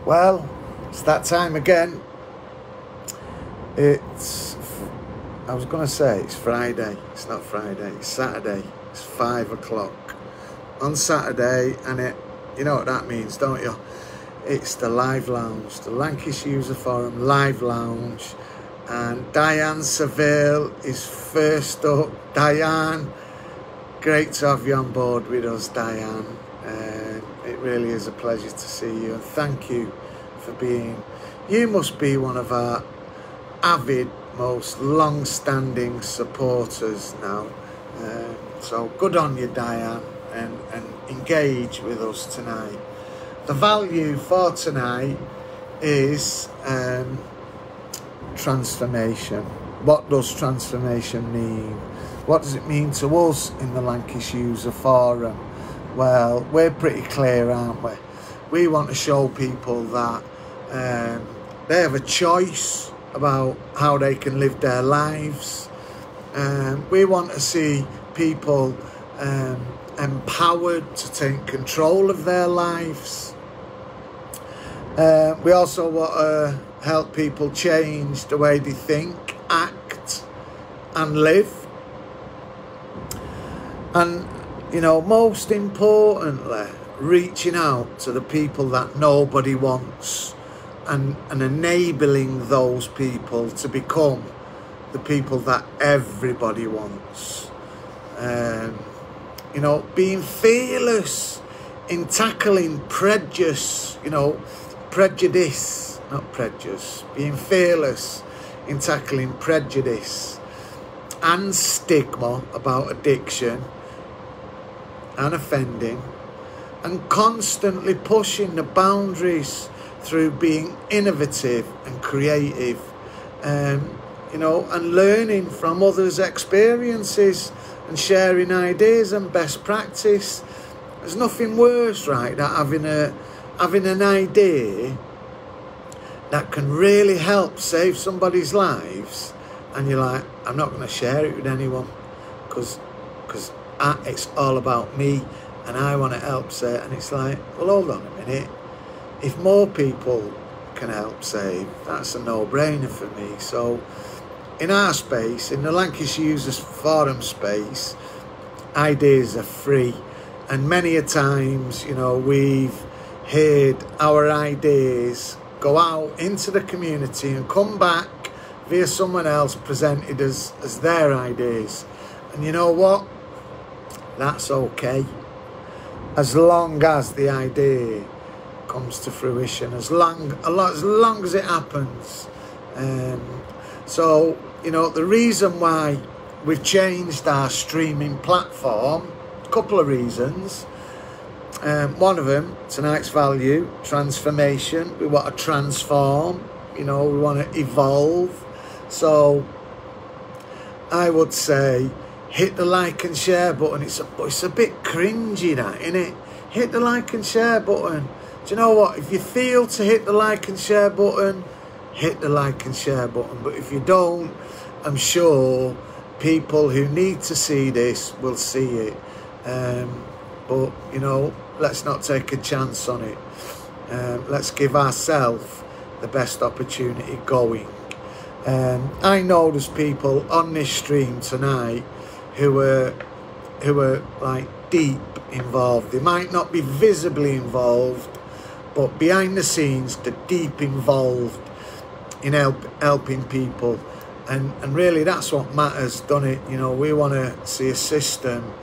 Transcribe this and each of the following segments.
Well, it's that time again. I was going to say it's Friday. It's not Friday, it's Saturday. It's 5 o'clock on Saturday, and you know what that means, don't you? It's the LUF Lounge, the Lancashire User Forum LUF Lounge, and Diane Seville is first up. Diane, great to have you on board with us, Diane. It really is a pleasure to see you, and thank you for being. You must be one of our avid, most long-standing supporters now. So good on you, Diane, and engage with us tonight. The value for tonight is transformation. What does transformation mean? What does it mean to us in the Lancashire User Forum? Well, we're pretty clear, aren't we? We want to show people that they have a choice about how they can live their lives. We want to see people empowered to take control of their lives. We also want to help people change the way they think, act and live. And, you know, most importantly, reaching out to the people that nobody wants and enabling those people to become the people that everybody wants. You know, being fearless in tackling prejudice, being fearless in tackling prejudice and stigma about addiction and offending, and constantly pushing the boundaries through being innovative and creative, you know, and learning from others' experiences and sharing ideas and best practice. There's nothing worse, right, than having an idea that can really help save somebody's lives, and you're like, I'm not going to share it with anyone because it's all about me and I want to help save. And it's like, well, hold on a minute. If more people can help save, that's a no-brainer for me. So in our space, in the Lancashire Users Forum space, ideas are free. And many a times, you know, we've heard our ideas go out into the community and come back via someone else presented as their ideas. And you know what? That's okay. As long as the idea comes to fruition, as long as it happens. So, you know, the reason why we've changed our streaming platform, a couple of reasons. One of them, tonight's value, transformation. We want to transform, you know, we want to evolve. So I would say hit the like and share button. It's a bit cringy, that, isn't it? Hit the like and share button. Do you know what? If you feel to hit the like and share button, hit the like and share button. But if you don't, I'm sure people who need to see this will see it. But, you know, let's not take a chance on it. Let's give ourselves the best opportunity going. I know there's people on this stream tonight who are like deep involved. They might not be visibly involved, but behind the scenes, they're deep involved in helping people. And really, that's what matters, doesn't it? You know, we want to see a system,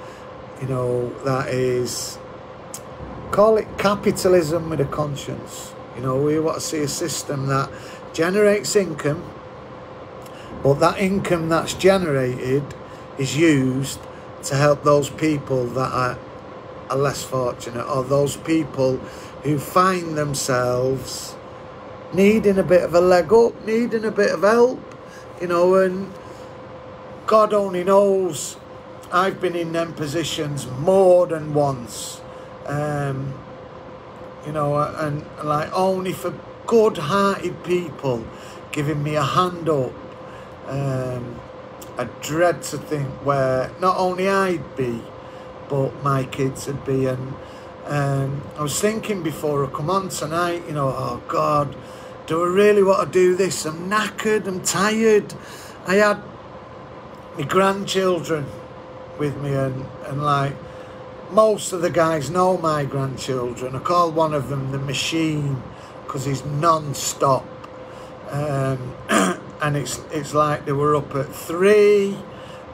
you know, that is, call it capitalism with a conscience. You know, we want to see a system that generates income, but that income that's generated is used to help those people that are less fortunate, or those people who find themselves needing a bit of a leg up, needing a bit of help, you know. And God only knows, I've been in them positions more than once, you know, and like only for good-hearted people giving me a hand up. I dread to think where not only I'd be, but my kids would be. And I was thinking before I come on tonight, you know, oh God, do I really want to do this? I'm knackered, I'm tired. I had my grandchildren with me, and like, most of the guys know my grandchildren. I call one of them the machine because he's non-stop. And it's like they were up at 3,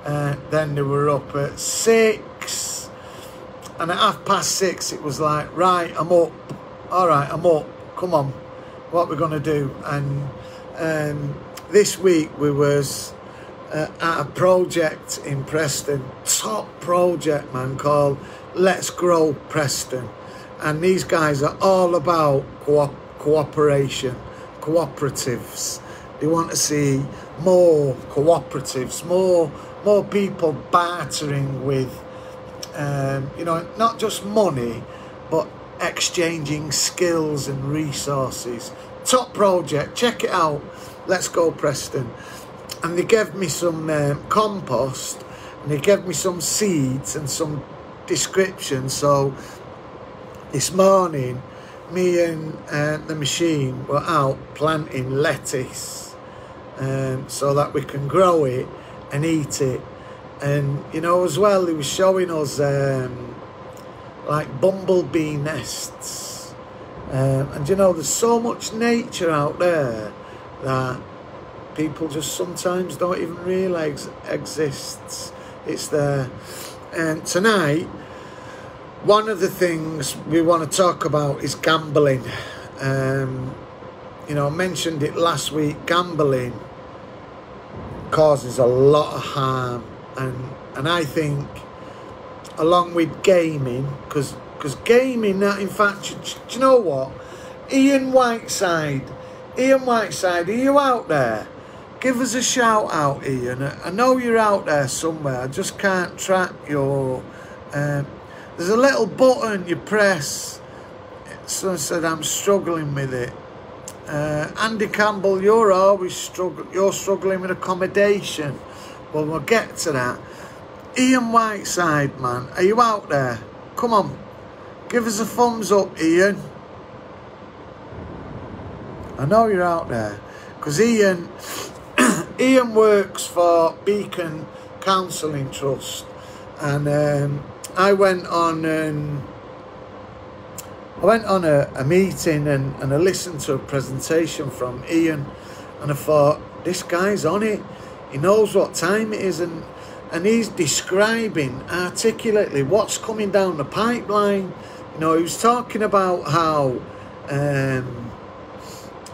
then they were up at 6, and at 6:30 it was like, right, I'm up. All right, I'm up. Come on, what we're gonna do? And this week we was at a project in Preston, top project, man, called Let's Grow Preston, and these guys are all about cooperation, cooperatives. They want to see more cooperatives, more people bartering with, you know, not just money, but exchanging skills and resources. Top project, check it out. Let's Go Preston. And they gave me some compost, and they gave me some seeds and some description. So this morning, me and the machine were out planting lettuce, so that we can grow it and eat it. And you know, as well, he was showing us like bumblebee nests, and you know, there's so much nature out there that people just sometimes don't even realise exists. It's there. And tonight, one of the things we want to talk about is gambling. You know, I mentioned it last week. Gambling causes a lot of harm, and I think, along with gaming, because gaming, that in fact, do you know what? Ian Whiteside, are you out there? Give us a shout out, Ian. I know you're out there somewhere. I just can't track your... there's a little button you press. Someone said I'm struggling with it. Andy Campbell, you're always struggling with accommodation. Well, we'll get to that. Ian Whiteside, man, are you out there? Come on, give us a thumbs up, Ian. I know you're out there, because Ian works for Beacon Counselling Trust, and I went on a meeting and I listened to a presentation from Ian, and I thought, this guy's on it. He knows what time it is, and he's describing articulately what's coming down the pipeline. You know, he was talking about how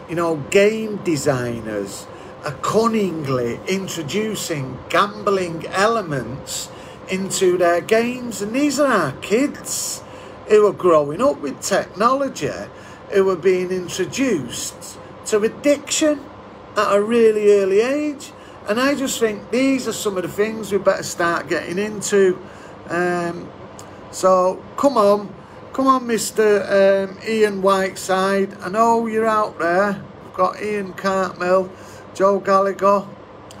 you know, game designers are cunningly introducing gambling elements into their games, and these are our kids who are growing up with technology, who are being introduced to addiction at a really early age. And I just think these are some of the things we better start getting into. So come on, Mr. Ian Whiteside. I know you're out there. We've got Ian Cartmel, Joe Gallagher.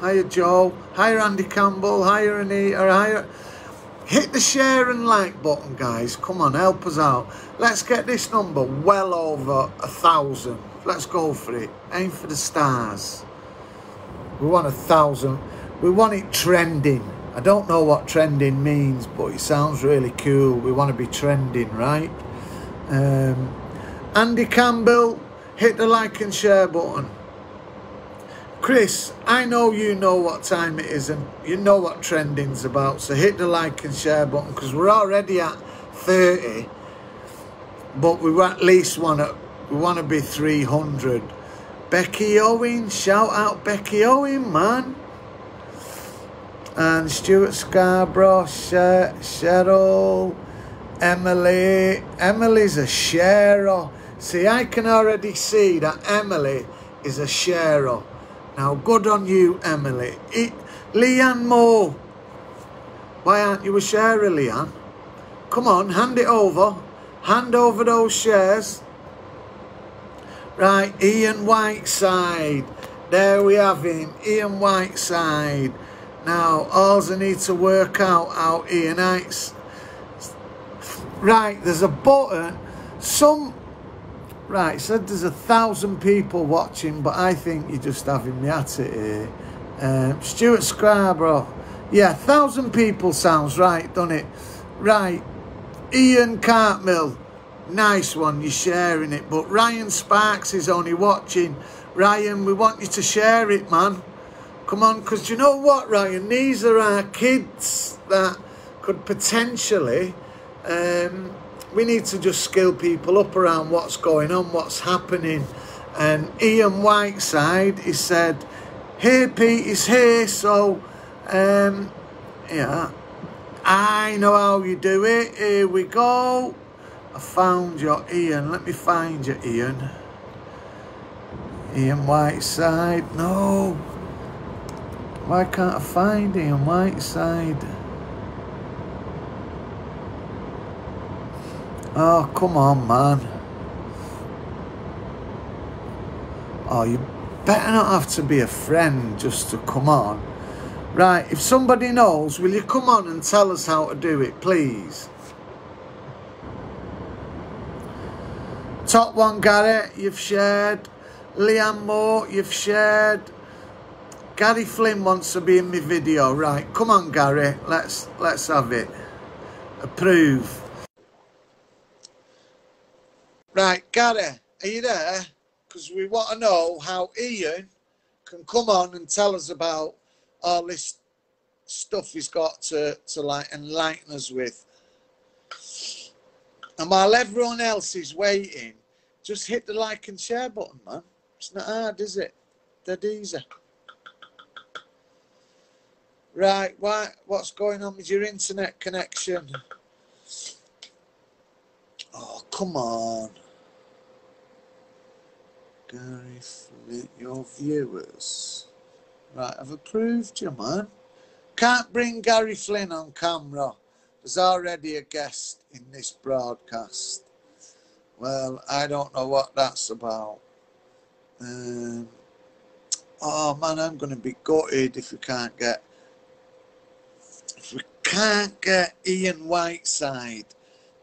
Hiya, Joe. Hiya, Andy Campbell. Hiya, Anita. Hiya. Hit the share and like button, guys. Come on, help us out. Let's get this number well over 1,000. Let's go for it. Aim for the stars. We want 1,000. We want it trending. I don't know what trending means, but it sounds really cool. We want to be trending, right? Andy Campbell, hit the like and share button. Chris, I know you know what time it is and you know what trending's about, so hit the like and share button, because we're already at 30, but we at least want to be 300. Becky Owen, shout out Becky Owen, man. And Stuart Scarborough, Cheryl, Emily. Emily's a sharer. See, I can already see that Emily is a sharer. Now, good on you, Emily. Leanne Moore. Why aren't you a sharer, Leanne? Come on, hand it over. Hand over those shares. Right, Ian Whiteside. There we have him, Ian Whiteside. Now, all I need to work out how Ian Right, there's a button. Right, it said there's 1,000 people watching, but I think you're just having me at it here. Stuart Scarborough. Yeah, 1,000 people sounds right, doesn't it? Right, Ian Cartmill. Nice one, you're sharing it. But Ryan Sparks is only watching. Ryan, we want you to share it, man. Come on, because you know what, Ryan? These are our kids that could potentially... we need to just skill people up around what's going on, what's happening. And Ian Whiteside, he said, "Hey, Pete is here, so, yeah, I know how you do it. Here we go. I found you, Ian. Let me find you, Ian. Ian Whiteside. No. Why can't I find Ian Whiteside? Oh, come on, man. Oh, you better not have to be a friend just to come on. Right, if somebody knows, will you come on and tell us how to do it, please? Top one, Gary, you've shared. Leanne Moore, you've shared. Gary Flynn wants to be in my video. Right, come on, Gary. Let's have it. Approve. Right, Gary, are you there? Because we want to know how Ian can come on and tell us about all this stuff he's got to like enlighten us with. And while everyone else is waiting, just hit the like and share button, man. It's not hard, is it? Dead easy. Right, what's going on with your internet connection? Oh, come on. Gary Flynn, your viewers. Right, I've approved you, man. Can't bring Gary Flynn on camera. There's already a guest in this broadcast. Well, I don't know what that's about. Oh man, I'm going to be gutted if we can't get Ian Whiteside.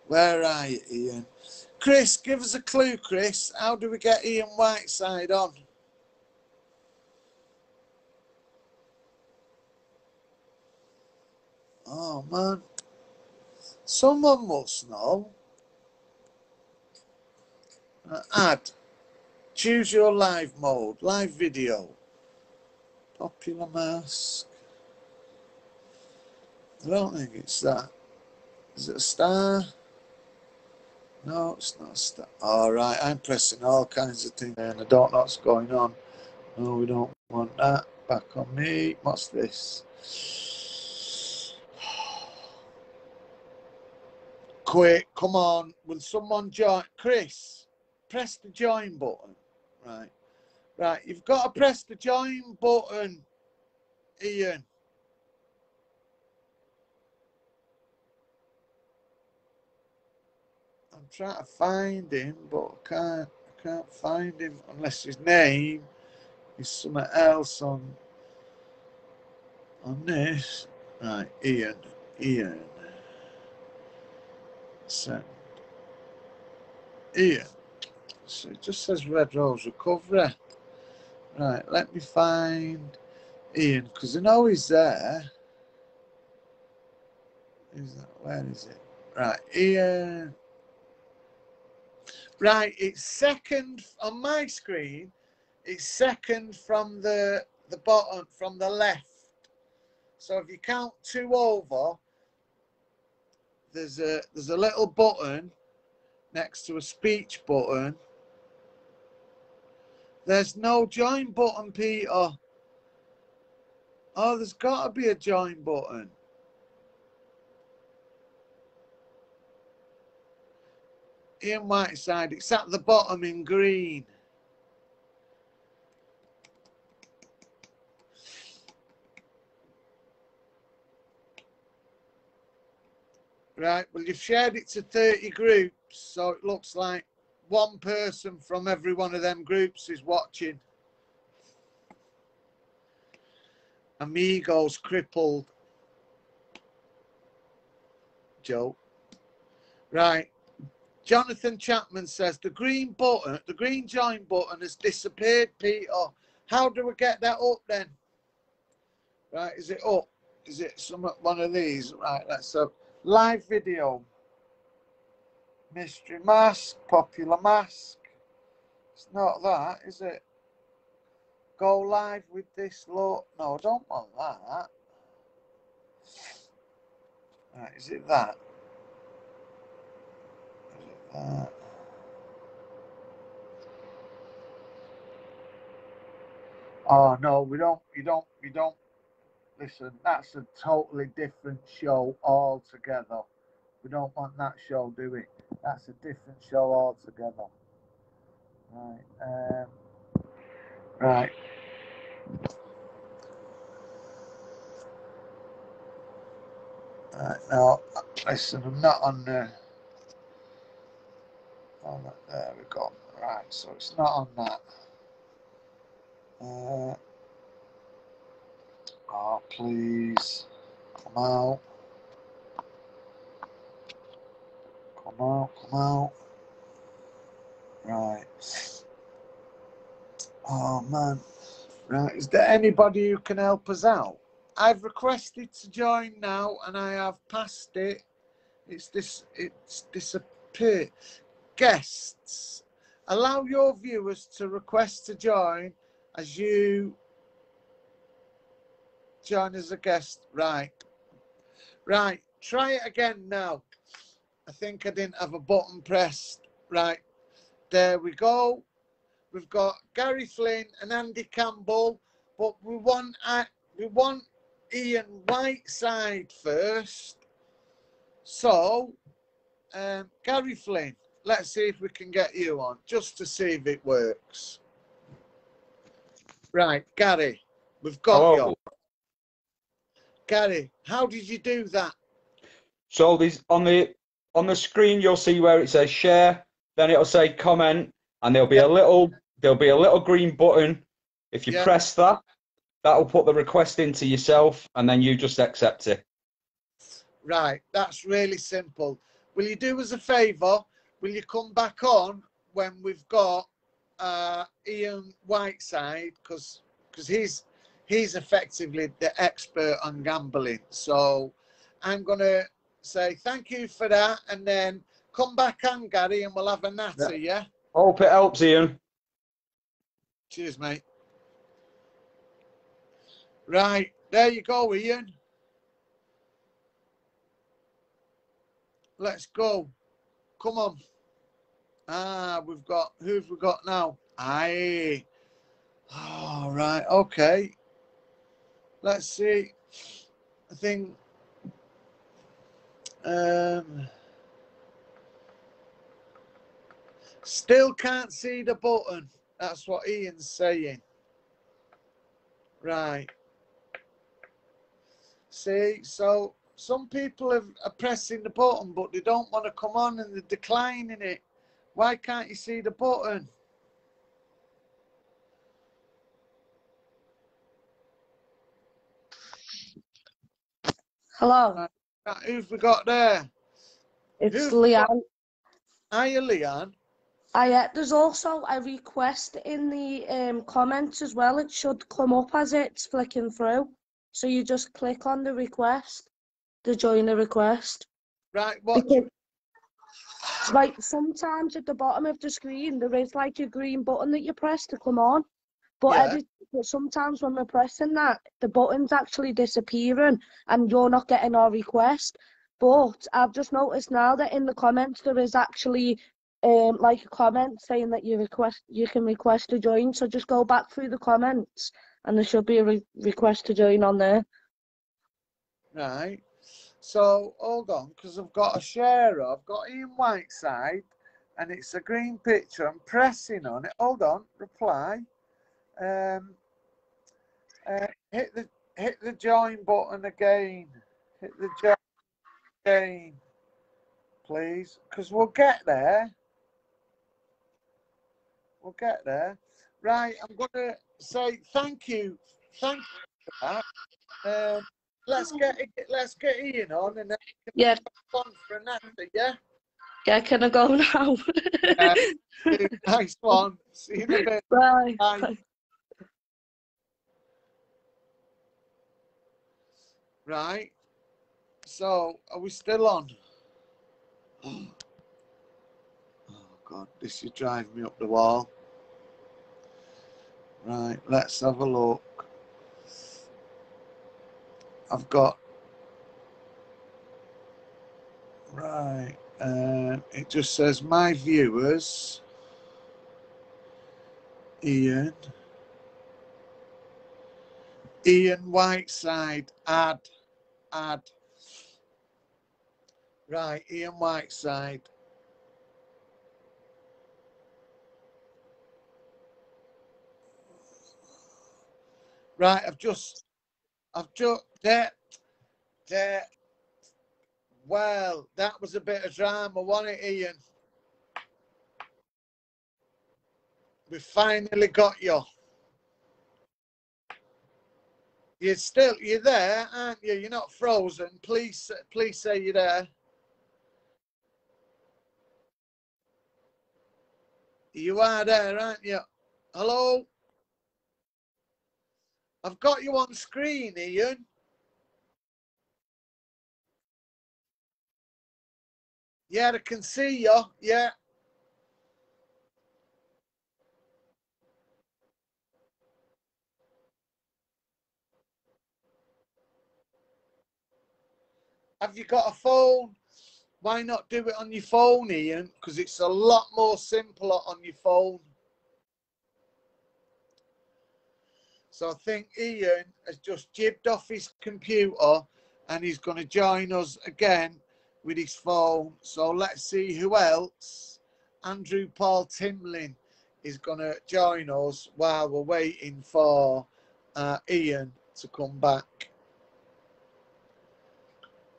Where are you, Ian? Chris, give us a clue, Chris. How do we get Ian Whiteside on? Oh man, someone must know. Add. Choose your live mode. Live video. Popular mask. I don't think it's that. Is it a star? No, it's not a star. Alright, I'm pressing all kinds of things and I don't know what's going on. No, we don't want that. Back on me. What's this? Quick, come on. Will someone join? Chris, press the join button. Right. Right, you've got to press the join button, Ian. I'm trying to find him, but I can't find him unless his name is something else on this. Right, Ian. Send. Ian. So it just says Red Rose Recovery. Right, let me find Ian, because I know he's there. Where is it? Right, Ian. Right, it's second on my screen. It's second from the bottom, from the left. So if you count 2 over, there's a little button next to a speech button. There's no join button, Peter. Oh, there's got to be a join button. Ian Whiteside, it's at the bottom in green. Right, well, you've shared it to 30 groups, so it looks like one person from every one of them groups is watching. Amigos crippled. Joe. Right. Jonathan Chapman says the green button, the green join button has disappeared, Peter. How do we get that up then? Right, is it up? Is it one of these? Right, let's have live video. Mystery mask, popular mask. It's not that, is it? Go live with this look. No, I don't want that. Right, is it that? Is it that? Oh no, we don't. Listen, that's a totally different show altogether. We don't want that show, do we? That's a different show altogether. Right. Right. Now, listen, I'm not on the. Oh, there we go. Right, so it's not on that. Oh, please. Come out. Come out, come out. Right. Oh, man. Right, is there anybody who can help us out? I've requested to join now, and I have passed it. It's disappeared. Guests. Allow your viewers to request to join as you join as a guest. Right. Right. Try it again now. I think I didn't have a button pressed. Right. There we go. We've got Gary Flynn and Andy Campbell, but we want Ian Whiteside first. So, Gary Flynn, let's see if we can get you on, just to see if it works. Right, Gary, we've got you. Gary, how did you do that? So these on the screen you'll see where it says share, then it'll say comment, and there'll be a little green button. If you press that, that'll put the request into yourself, and then you just accept it. Right, that's really simple. Will you do us a favour? Will you come back on when we've got Ian Whiteside, because he's effectively the expert on gambling. So I'm going to say thank you for that, and then come back on, Gary, and we'll have a natter, yeah? Hope it helps, Ian. Cheers, mate. Right, there you go, Ian. Let's go. Come on. We've got, who have we got now? Aye. Oh, right, okay. Let's see. I think still can't see the button. That's what Ian's saying. Right. See, so some people are pressing the button, but they don't want to come on, and they're declining it. Why can't you see the button? Hello. Who've we got there? It's Leanne. Hiya, Leanne. There's also a request in the comments as well. It should come up as it's flicking through. So you just click on the request to join the request. Right, what? Like sometimes at the bottom of the screen there is like a green button that you press to come on. But sometimes when we're pressing that, the button's actually disappearing and you're not getting our request. But I've just noticed now that in the comments there is actually like a comment saying that you can request to join. So just go back through the comments and there should be a request to join on there. Right. So hold on, because I've got a sharer. I've got Ian Whiteside, and it's a green picture. I'm pressing on it. Hold on. Reply. Hit the join button again. Hit the join again, please, because we'll get there. We'll get there. Right. I'm going to say thank you. Thank you for that. Let's get Ian on, and then on for an answer, yeah? Yeah, can I go now? Yeah, nice one. See you in a bit. Bye. Bye. Right. So, are we still on? Oh God, this is driving me up the wall. Right, let's have a look. I've got... Right, it just says my viewers. Ian Whiteside, add. Right, Ian Whiteside. Right, I've just, there. Well, that was a bit of drama, wasn't it, Ian? We finally got you. You're there, aren't you? You're not frozen. Please say you're there. You are there, aren't you? Hello? I've got you on screen, Ian. Yeah, I can see you. Yeah. Have you got a phone? Why not do it on your phone, Ian? Because it's a lot more simpler on your phone. So I think Ian has just jibbed off his computer and he's going to join us again with his phone. So let's see who else. Andrew Paul Timlin is going to join us while we're waiting for Ian to come back.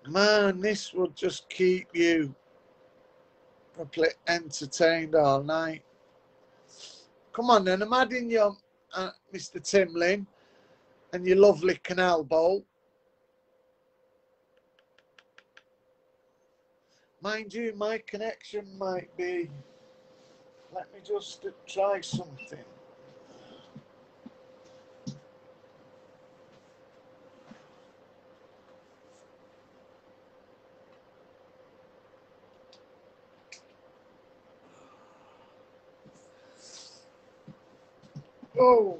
Man, this will just keep you probably entertained all night. Come on then, I'm adding you, Mr. Timlin, and your lovely canal boat. Mind you, my connection might be... Let me just try something. Oh.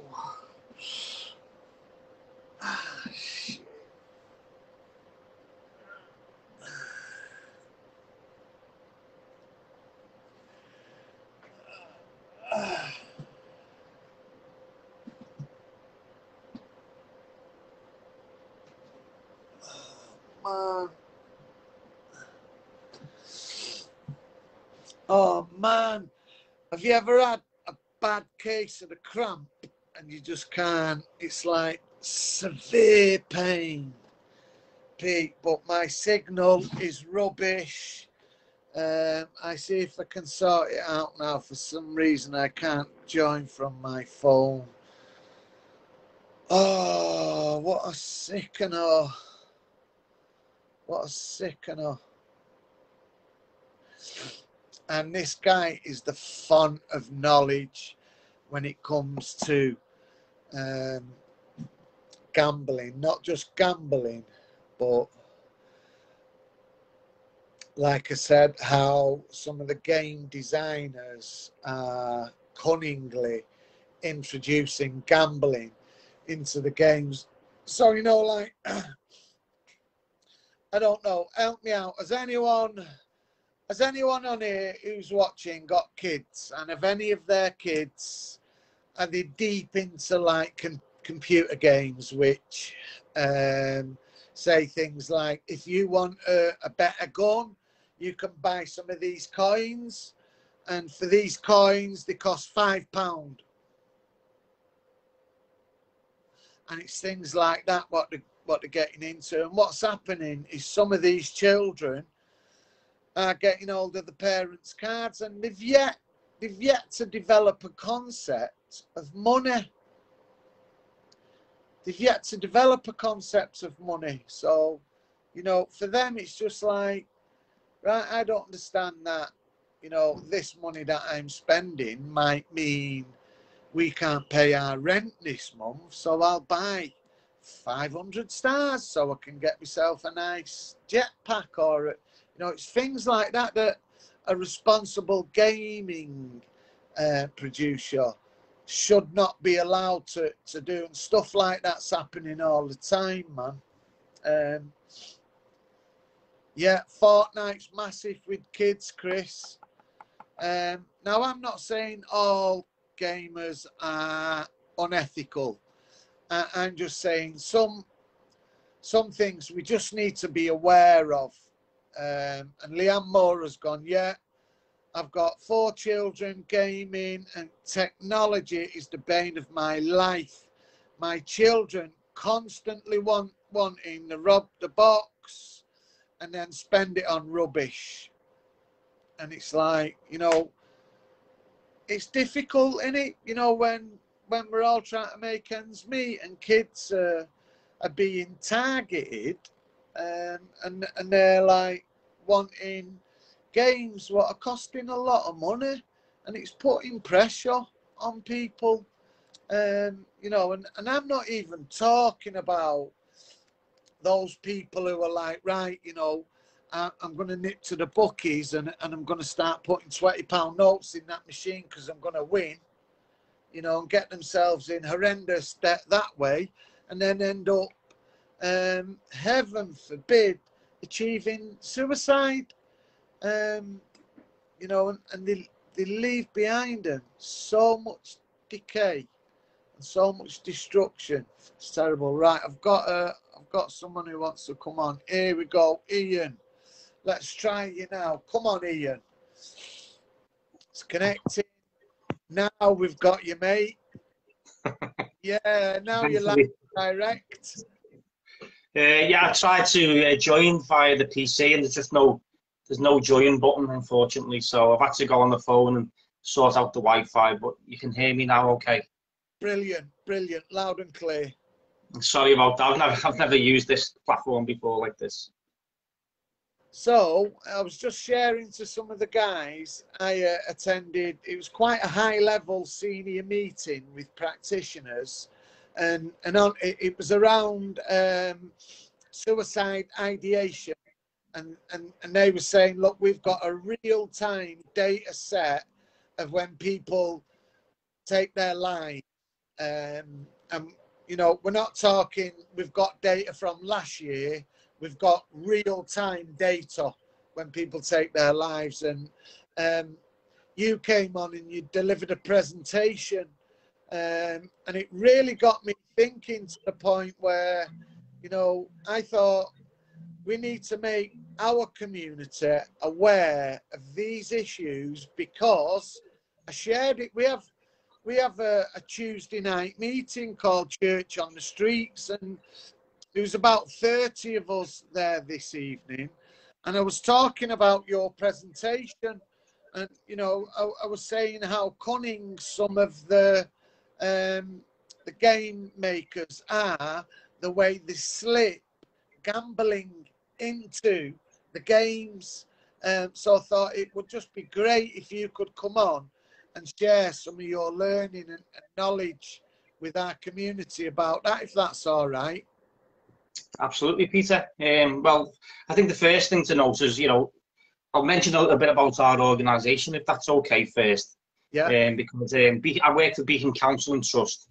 Shit. Man. Oh, man. Have you ever had a bad case of the cramp and you just can't? It's like severe pain, Pete, but my signal is rubbish. I see if I can sort it out now. For some reason, I can't join from my phone. Oh, what a sickener. What a sickener. And this guy is the font of knowledge when it comes to gambling. Not just gambling, but like I said, how some of the game designers are cunningly introducing gambling into the games. So, you know, like, I don't know, help me out. Has anyone on here who's watching got kids? And have any of their kids, are they deep into like computer games, which say things like, if you want a better gun, you can buy some of these coins, and for these coins they cost £5. And it's things like that what they're getting into. And what's happening is some of these children are getting hold of the parents' cards, and they've yet to develop a concept of money. They've yet to develop a concept of money. So, you know, for them it's just like, right? I don't understand that, you know, this money that I'm spending might mean we can't pay our rent this month, so I'll buy 500 stars so I can get myself a nice jetpack, or, you know, it's things like that that a responsible gaming producer should not be allowed to do, and stuff like that's happening all the time, man. Yeah, Fortnite's massive with kids, Chris. Now, I'm not saying all gamers are unethical. I'm just saying some things we just need to be aware of. And Leanne Moore has gone, yeah, I've got 4 children, gaming and technology is the bane of my life. My children constantly wanting to rob the box and then spend it on rubbish. And it's like, you know, it's difficult, isn't it? You know, when we're all trying to make ends meet and kids are being targeted, and they're like wanting games what are costing a lot of money, and it's putting pressure on people. You know, and I'm not even talking about those people who are like, right, you know, I'm going to nip to the bookies and I'm going to start putting £20 notes in that machine because I'm going to win, you know, and get themselves in horrendous debt that way, and then end up, heaven forbid, achieving suicide. You know, and they leave behind them so much decay and so much destruction. It's terrible. Right, I've got someone who wants to come on. Here we go, Ian. Let's try you now. Come on, Ian. It's connecting. Now we've got you, mate. Yeah, now you're live direct. Yeah, I tried to join via the PC, and there's no join button, unfortunately. So I've had to go on the phone and sort out the Wi-Fi. But you can hear me now, okay? Brilliant, brilliant, loud and clear. Sorry about that. I've never used this platform before like this. So I was just sharing to some of the guys I attended. It was quite a high-level senior meeting with practitioners, and it was around suicide ideation, and they were saying, look, we've got a real-time data set of when people take their lives, and you know, we're not talking. We've got data from last year. We've got real-time data when people take their lives, and you came on and you delivered a presentation, and it really got me thinking to the point where, you know, I thought we need to make our community aware of these issues, because I shared it. We have a Tuesday night meeting called Church on the Streets, and there was about 30 of us there this evening, and I was talking about your presentation, and, you know, I was saying how cunning some of the game makers are, the way they slip gambling into the games. So I thought it would just be great if you could come on and share some of your learning and knowledge with our community about that, if that's all right. Absolutely, Peter. Well, I think the first thing to note is, you know, I'll mention a little bit about our organisation, if that's okay first. Yeah. Because I work for Beacon Council and Trust,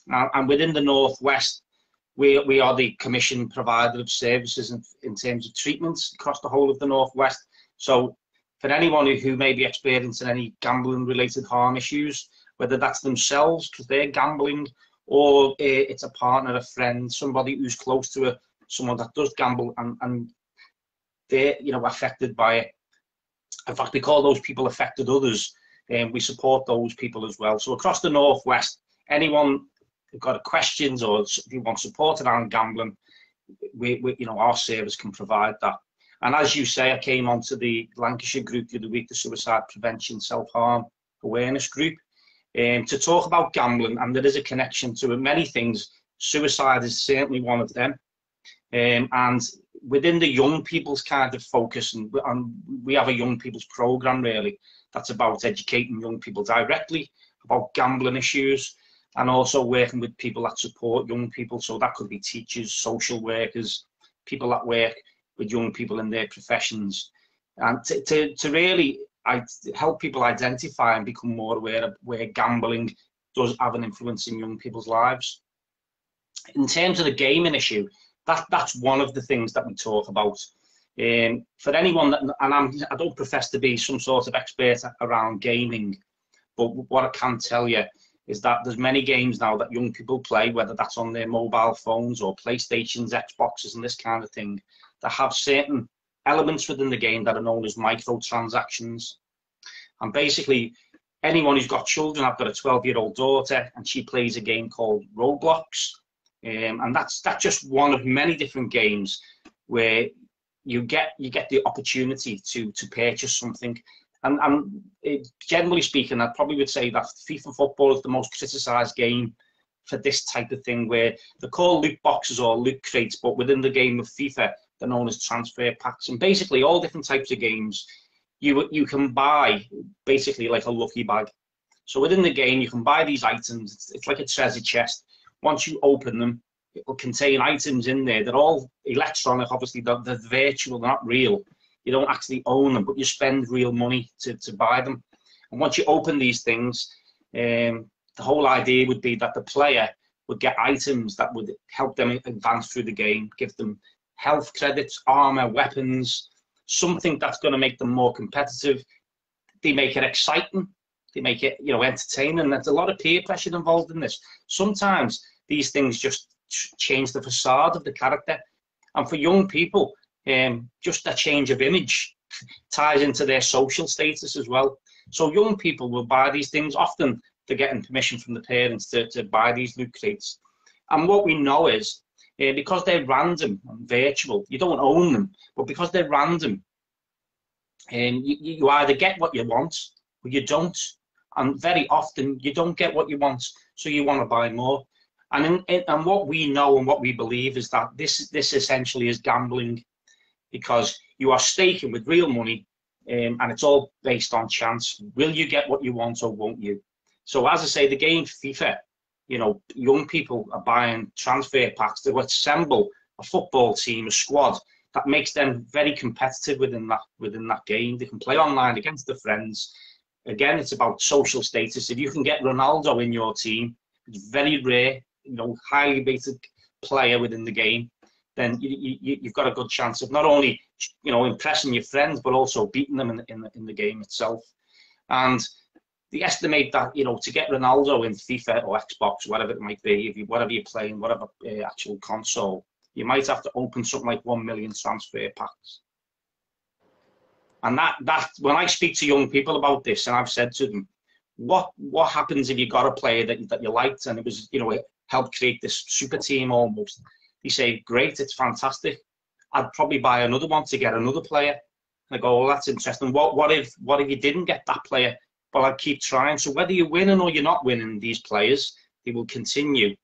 and within the Northwest, we are the commission provider of services in terms of treatments across the whole of the Northwest. So for anyone who may be experiencing any gambling-related harm issues, whether that's themselves because they're gambling, or it's a partner, a friend, somebody who's close to someone that does gamble, and they're, you know, affected by it. In fact, we call those people affected others, and we support those people as well. So across the Northwest, anyone who's got questions or if you want support around gambling, we you know, our service can provide that. And as you say, I came onto the Lancashire group the other week, the Suicide Prevention Self-Harm Awareness Group, to talk about gambling, and there is a connection to many things. Suicide is certainly one of them, and within the young people's kind of focus, and we have a young people's program really that's about educating young people directly about gambling issues, and also working with people that support young people. So that could be teachers, social workers, people that work with young people in their professions, and to really help people identify and become more aware of where gambling does have an influence in young people's lives. In terms of the gaming issue, that's one of the things that we talk about. For anyone that, and I don't profess to be some sort of expert around gaming, but what I can tell you is that there's many games now that young people play, whether that's on their mobile phones or PlayStations, Xboxes, and this kind of thing, that have certain elements within the game that are known as microtransactions. And basically, anyone who's got children, I've got a 12-year-old daughter, and she plays a game called Roblox. And that's just one of many different games where you get the opportunity to purchase something. And generally speaking, I probably would say that FIFA football is the most criticised game for this type of thing, where they're called loot boxes or loot crates, but within the game of FIFA, they're known as transfer packs. And basically, all different types of games, you can buy basically like a lucky bag. So within the game, you can buy these items. It's like a treasure chest. Once you open them, it will contain items in there. They're all electronic, obviously, they're virtual, they're not real. You don't actually own them, but you spend real money to buy them. And once you open these things, the whole idea would be that the player would get items that would help them advance through the game, give them health credits, armor, weapons, something that's going to make them more competitive. They make it exciting. They make it, entertaining. There's a lot of peer pressure involved in this. Sometimes these things just change the facade of the character. And for young people, just a change of image ties into their social status as well. So young people will buy these things. Often they're getting permission from the parents to buy these loot crates. And what we know is, because they're random and virtual, you don't own them, but because they're random, you either get what you want or you don't. And very often you don't get what you want, so you want to buy more. And what we know and what we believe is that this essentially is gambling, because you are staking with real money, and it's all based on chance. Will you get what you want or won't you? So as I say, the game FIFA, young people are buying transfer packs to assemble a football team, a squad that makes them very competitive within that game. They can play online against their friends. Again, it's about social status. If you can get Ronaldo in your team, it's very rare, highly rated player within the game, then you've got a good chance of not only, impressing your friends, but also beating them in the game itself. And they estimate that, to get Ronaldo in FIFA or Xbox, whatever it might be, whatever you're playing, whatever actual console, you might have to open something like 1 million transfer packs. And that when I speak to young people about this, and I've said to them, what happens if you got a player that you liked and it was, it helped create this super team almost? They say, great, it's fantastic. I'd probably buy another one to get another player. And I go, well, that's interesting. What if you didn't get that player? Well, I'd keep trying. So whether you're winning or you're not winning these players, they will continue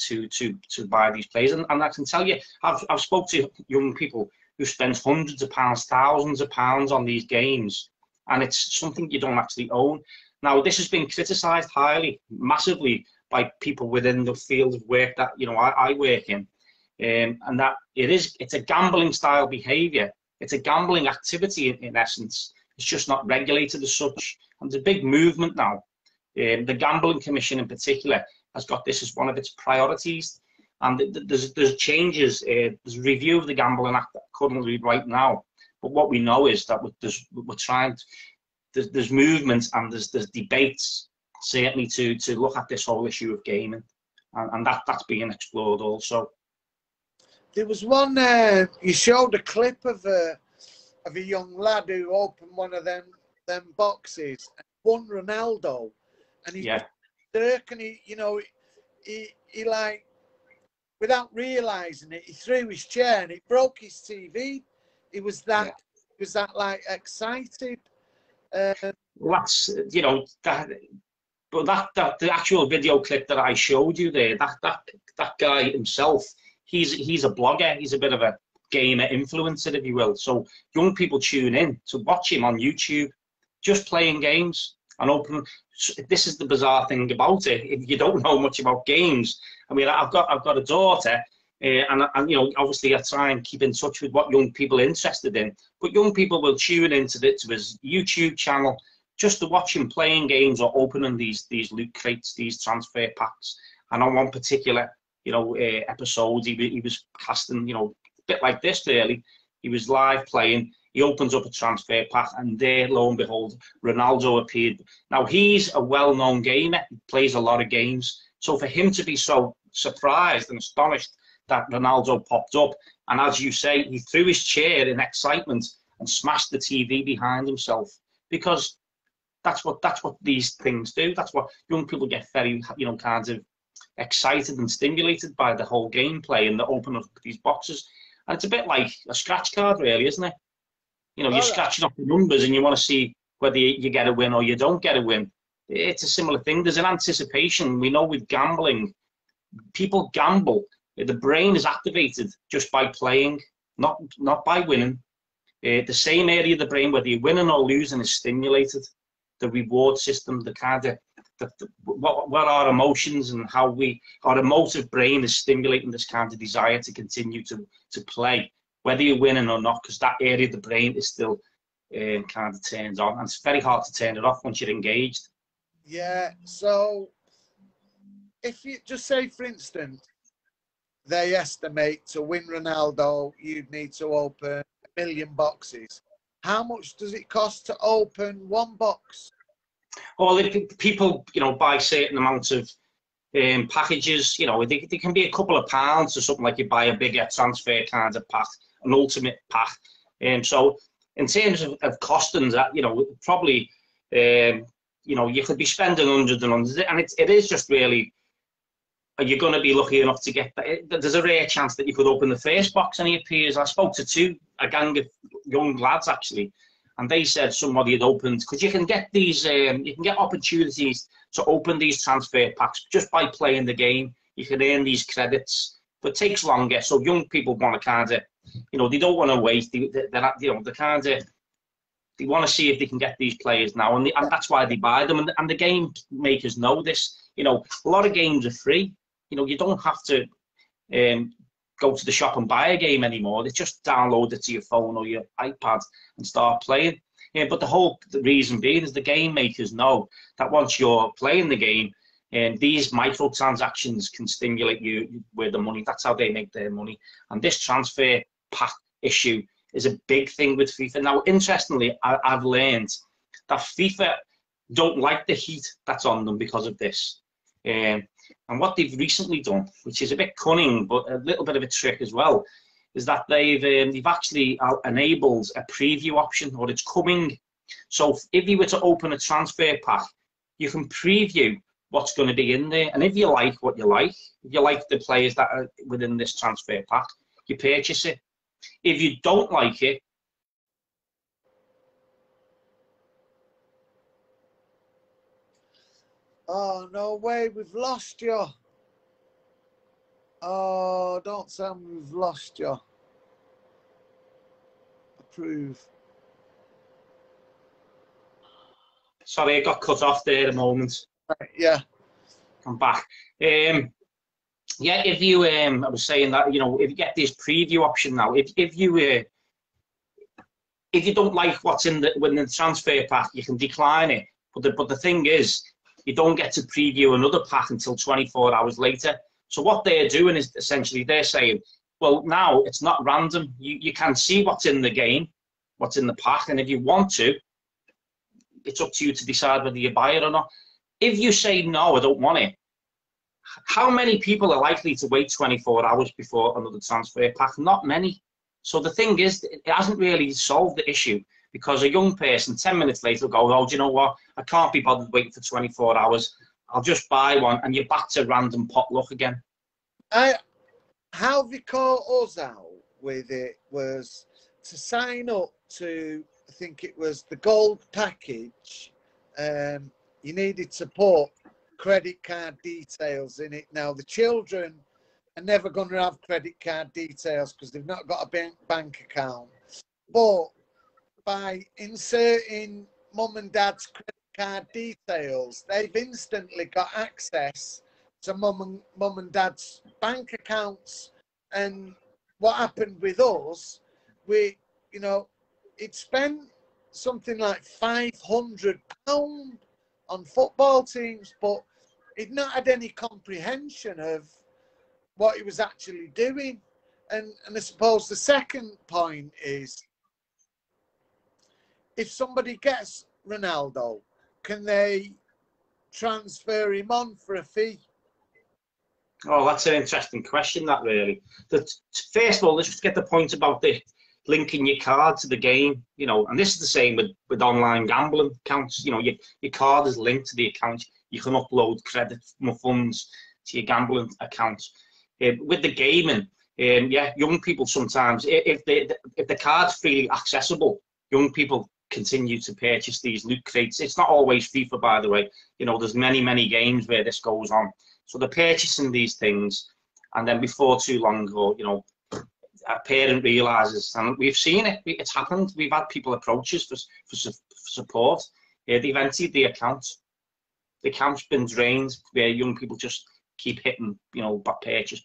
to buy these players. And I can tell you, I've spoke to young people who spend hundreds of pounds, thousands of pounds on these games, and it's something you don't actually own. Now, this has been criticised highly, massively, by people within the field of work that I work in, and that it's a gambling style behaviour. It's a gambling activity in essence. It's just not regulated as such. And there's a big movement now. The Gambling Commission in particular has got this as one of its priorities. And there's changes, there's a review of the Gambling Act currently right now. But what we know is that there's movements and there's debates, certainly to look at this whole issue of gaming. And that's being explored also. There was one, you showed a clip of a young lad who opened one of them boxes and won Ronaldo. And he he like, without realising it, he threw his chair and it broke his TV. He was that like excited. Well, that's but the actual video clip that I showed you there, that guy himself, he's a blogger. He's a bit of a gamer influencer, if you will. So young people tune in to watch him on YouTube, just playing games and open. This is the bizarre thing about it. If you don't know much about games, I mean, I've got a daughter, and you know, obviously I try and keep in touch with what young people are interested in. But young people will tune into to his YouTube channel just to watch him playing games or opening these loot crates, these transfer packs. And on one particular, you know, episode, he was casting, you know, a bit like this really. He was live playing. He opens up a transfer pack, and there, lo and behold, Ronaldo appeared. Now, he's a well-known gamer. He plays a lot of games. So for him to be so surprised and astonished that Ronaldo popped up, and as you say, he threw his chair in excitement and smashed the TV behind himself, because that's what these things do. That's what young people get very, you know, kind of excited and stimulated by the whole gameplay, and they open up these boxes. And it's a bit like a scratch card, really, isn't it? You know, you're scratching up the numbers and you want to see whether you get a win or you don't get a win. It's a similar thing. There's an anticipation. We know with gambling, people gamble. The brain is activated just by playing, not by winning. The same area of the brain, whether you're winning or losing, is stimulated. The reward system, the kind of what our emotions and how our emotive brain is stimulating this kind of desire to continue to play, whether you're winning or not, because that area of the brain is still kind of turns on, and it's very hard to turn it off once you're engaged. Yeah, so if you just say, for instance, they estimate to win Ronaldo, you'd need to open 1 million boxes. How much does it cost to open one box? Well, if people, you know, buy certain amounts of packages, you know, they can be a couple of pounds or something, like you buy a bigger transfer kind of pack, an ultimate pack. So in terms of costings, that, you know, probably, you know, you could be spending hundreds and hundreds, and it is just really, are you going to be lucky enough to get that? There's a rare chance that you could open the first box and he appears. I spoke to a gang of young lads actually, and they said somebody had opened, because you can get these, you can get opportunities to open these transfer packs just by playing the game. You can earn these credits, but it takes longer. So young people want to kind of, you know, they don't want to wait. They're you know, they want to see if they can get these players now, and that's why they buy them. And the game makers know this. You know, a lot of games are free. You know, you don't have to go to the shop and buy a game anymore. They just download it to your phone or your iPad and start playing. But the reason being is the game makers know that once you're playing the game, these microtransactions can stimulate you with the money. That's how they make their money. And this transfer pack issue is a big thing with FIFA. Now, interestingly, I've learned that FIFA don't like the heat that's on them because of this. And what they've recently done, which is a bit cunning, but a little bit of a trick as well, is that they've actually enabled a preview option, or it's coming. So if you were to open a transfer pack, you can preview what's going to be in there. And if you like what you like, if you like the players that are within this transfer pack, you purchase it. If you don't like it, oh, no way, we've lost you. Oh, don't tell me we've lost you. Approve. sorry, I got cut off there a moment. Right, yeah. I'm back. Yeah, if you, I was saying that, you know, if you get this preview option now, if you don't like what's in the transfer pack, you can decline it. But the thing is, you don't get to preview another pack until 24 hours later. So what they're doing is essentially they're saying, well, now it's not random. You can see what's in the game, what's in the pack, and if you want to, it's up to you to decide whether you buy it or not. If you say, no, I don't want it, how many people are likely to wait 24 hours before another transfer pack? Not many. So the thing is, it hasn't really solved the issue, because a young person 10 minutes later will go, oh, do you know what? I can't be bothered waiting for 24 hours. I'll just buy one, and you're back to random pot luck again. How they caught us out with it was to sign up to, I think it was the gold package. You needed to put credit card details in it. Now, the children are never going to have credit card details because they've not got a bank account. But by inserting mum and dad's credit card details, they've instantly got access to mum and dad's bank accounts. And what happened with us, we, you know, it spent something like £500 on football teams, but it not had any comprehension of what he was actually doing. And I suppose the second point is, if somebody gets Ronaldo, can they transfer him on for a fee? Oh, that's an interesting question, that really. First of all, let's just get the point about the linking your card to the game, you know, and this is the same with online gambling accounts. You know, your card is linked to the account. You can upload credit funds to your gambling account. With the gaming, yeah, young people sometimes, if the card's freely accessible, young people continue to purchase these loot crates. It's not always FIFA, by the way. You know, there's many games where this goes on. So they're purchasing these things, and then before too long, or you know, a parent realizes, and we've seen it. It's happened. We've had people approach us for support. They've emptied the account. The account's been drained, where young people just keep hitting, you know, purchase.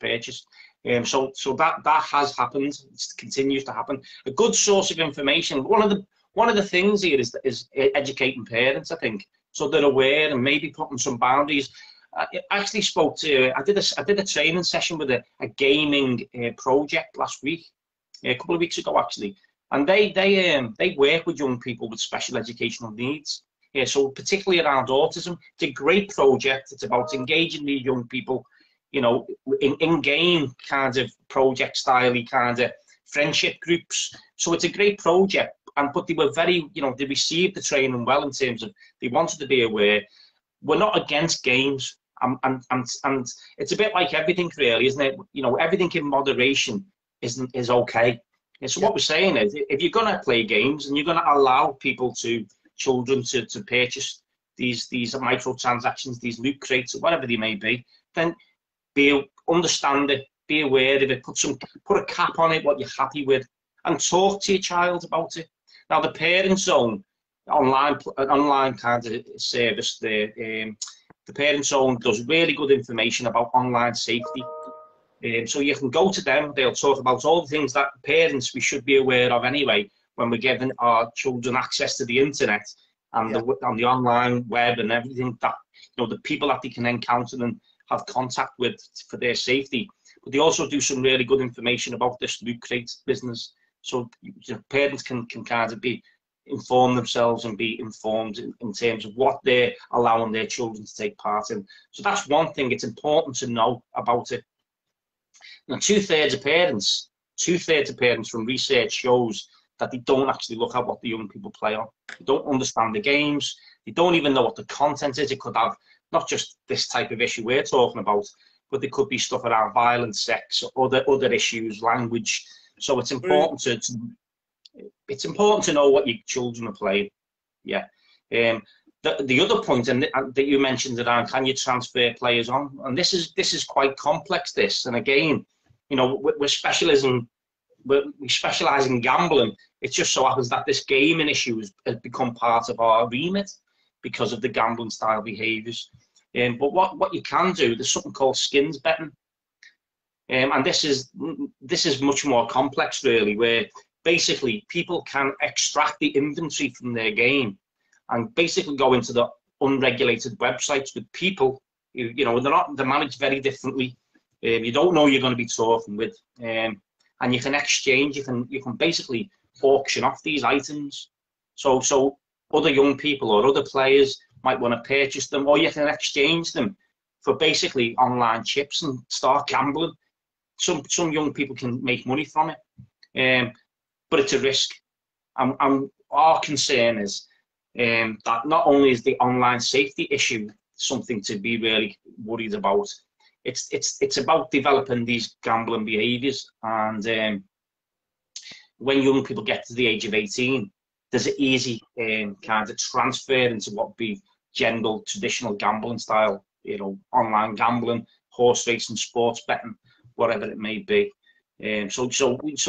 So that has happened. It continues to happen. A good source of information. One of the things here is educating parents, I think, so they're aware and maybe putting some boundaries. I actually spoke to, I did a training session with a gaming project last week, a couple of weeks ago actually, and they work with young people with special educational needs. So particularly around autism. It's a great project. It's about engaging these young people, you know, in-game kind of project style kind of friendship groups. So it's a great project. But they were very, you know, they received the training well in terms of they wanted to be aware. We're not against games. And it's a bit like everything really, isn't it? You know, everything in moderation is okay. And so what we're saying is, if you're going to play games and you're going to allow children to purchase these microtransactions, these loot crates, or whatever they may be, then understand it, be aware of it, put a cap on it, what you're happy with, and talk to your child about it. Now, the Parent Zone, online kind of service, the Parent Zone does really good information about online safety. So you can go to them, they'll talk about all the things that parents we should be aware of anyway when we're giving our children access to the internet and on the online web and everything, that, you know, the people that they can encounter and have contact with for their safety. But they also do some really good information about this loot crate business. So parents can kind of inform themselves and be informed in terms of what they're allowing their children to take part in. So that's one thing. It's important to know about it. Now, two-thirds of parents from research shows that they don't actually look at what the young people play on. They don't understand the games. They don't even know what the content is. It could have not just this type of issue we're talking about, but there could be stuff around violence, sex, other issues, language. So it's important to know what your children are playing. Yeah. The other point that you mentioned around, can you transfer players on? And this is quite complex. And again, you know, we specialize in gambling. It just so happens that this gaming issue has become part of our remit because of the gambling style behaviours. But what you can do, there's something called skins betting. And this is much more complex really, where basically people can extract the inventory from their game and basically go into the unregulated websites with people who, you know, they're managed very differently. You don't know you're going to be talking with, and you can exchange. You can basically auction off these items. So other young people or other players might want to purchase them, or you can exchange them for basically online chips and start gambling. Some young people can make money from it, but it's a risk. And our concern is that not only is the online safety issue something to be really worried about, it's about developing these gambling behaviours. And when young people get to the age of 18, there's an easy kind of transfer into what would be general traditional gambling style, you know, online gambling, horse racing, sports betting. whatever it may be. So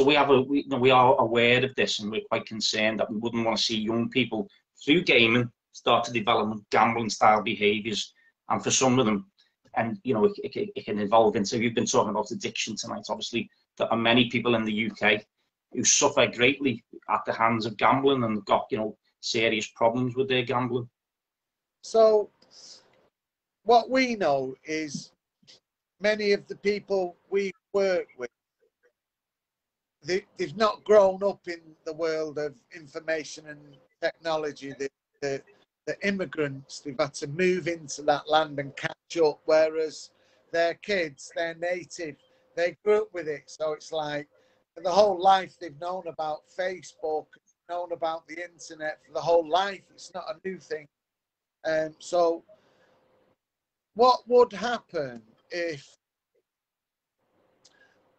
we are aware of this, and we're quite concerned that we wouldn't want to see young people through gaming start to develop gambling style behaviours, and for some of them, and it can evolve into. You've been talking about addiction tonight. Obviously, there are many people in the UK who suffer greatly at the hands of gambling and got serious problems with their gambling. So what we know is many of the people we work with, they've not grown up in the world of information and technology. The immigrants, they've had to move into that land and catch up, whereas their kids, they're native, they grew up with it. So it's like for the whole life they've known about Facebook, known about the internet for the whole life. It's not a new thing. So what would happen if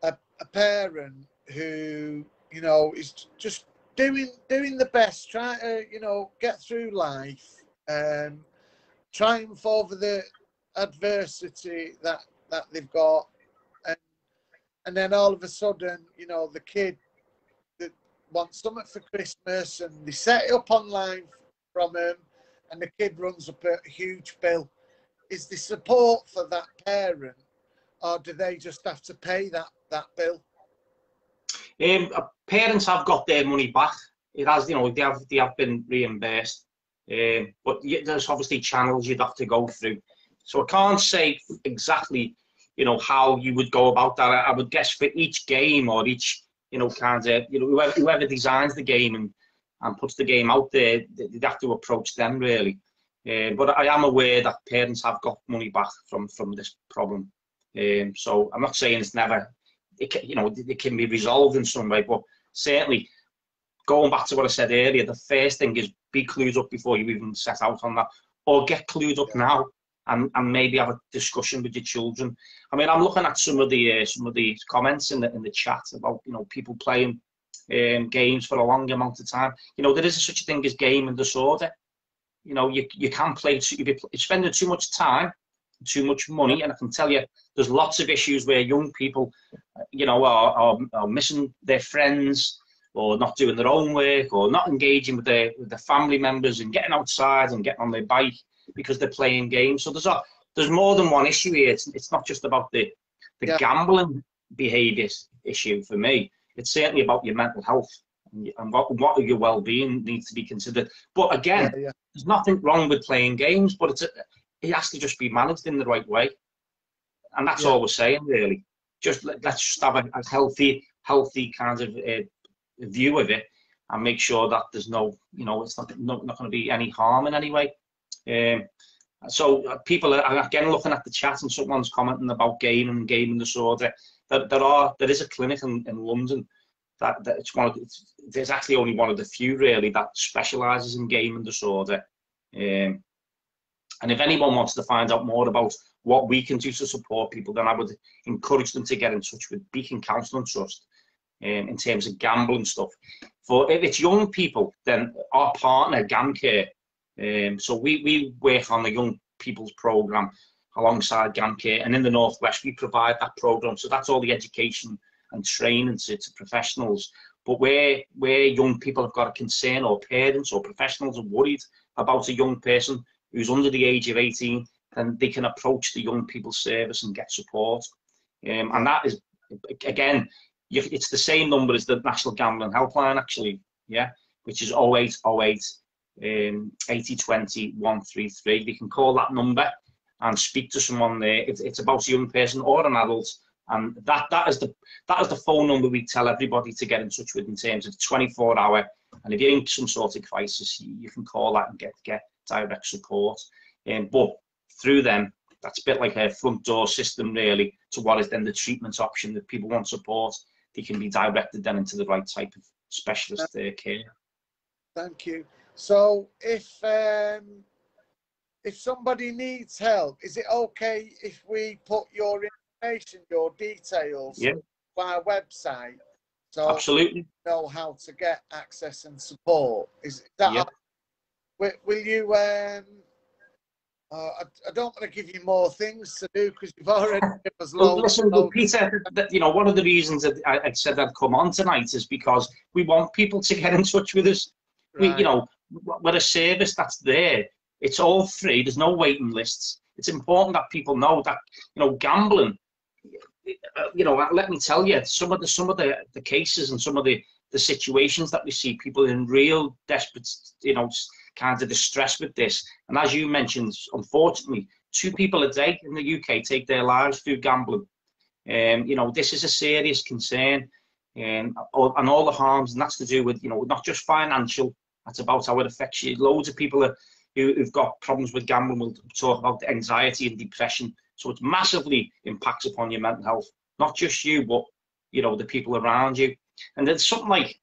a parent who is just doing the best, trying to get through life, triumph over the adversity that they've got, and then all of a sudden the kid that wants something for Christmas and they set it up online from him, and the kid runs up a huge bill. Is the support for that parent, or do they just have to pay that bill? Parents have got their money back. It has, they have been reimbursed. But there's obviously channels you'd have to go through. So I can't say exactly, how you would go about that. I would guess for each game or each, whoever designs the game and puts the game out there, they'd have to approach them really. But I am aware that parents have got money back from this problem. So I'm not saying it's never, it can be resolved in some way, but certainly going back to what I said earlier, the first thing is be clued up before you even set out on that, or get clued up now and maybe have a discussion with your children. I mean, I'm looking at some of the comments in the chat about people playing games for a long amount of time. There is such a thing as gaming disorder. You can play, you're spending too much time, too much money, and I can tell you there's lots of issues where young people are missing their friends, or not doing their own work, or not engaging with their family members and getting outside and getting on their bike because they're playing games. So there's more than one issue here. It's not just about the gambling behaviour issue for me. It's certainly about your mental health and what your well-being needs to be considered. But again, there's nothing wrong with playing games, but it has to just be managed in the right way. And that's all we're saying, really. Let's just have a healthy kind of view of it, and make sure that there's no, it's not going to be any harm in any way. So people are again looking at the chat, and someone's commenting about gaming disorder. There is a clinic in London that there's actually only one of the few really that specialises in gaming disorder. And if anyone wants to find out more about what we can do to support people, then I would encourage them to get in touch with Beacon Counselling Trust in terms of gambling stuff. If it's young people, then our partner, GamCare, so we work on the young people's programme alongside GamCare, and in the Northwest we provide that programme. So that's all the education and training to professionals. But where young people have got a concern, or parents or professionals are worried about a young person who's under the age of 18, then they can approach the young people's service and get support. And that is, again, it's the same number as the National Gambling Helpline, actually, which is 0808 80 20 133. You can call that number and speak to someone there. It's about a young person or an adult, and that is the phone number we tell everybody to get in touch with in terms of 24-hour. And if you're in some sort of crisis, you can call that and get direct support. But through them, that's a bit like a front door system really to what is then the treatment option. That people want support, they can be directed then into the right type of specialist care. Thank you. So if somebody needs help, is it okay if we put your information, your details on our website? So absolutely. You know how to get access and support. Is that will you I don't want to give you more things to do because you've already given us Well, loads. listen, Peter, you know, one of the reasons that I said I'd come on tonight is because we want people to get in touch with us. Right. You know, we're a service that's there. It's all free. There's no waiting lists. It's important that people know that, you know, gambling, you know, let me tell you, some of the cases and some of the situations that we see, people in real desperate, you know, kind of distress with this. And as you mentioned, unfortunately, 2 people a day in the UK take their lives through gambling. You know, this is a serious concern, and all the harms, and that's to do with, you know, not just financial. That's about how it affects you. Loads of people who've got problems with gambling will talk about anxiety and depression. So it massively impacts upon your mental health, not just you, but, you know, the people around you. And there's something like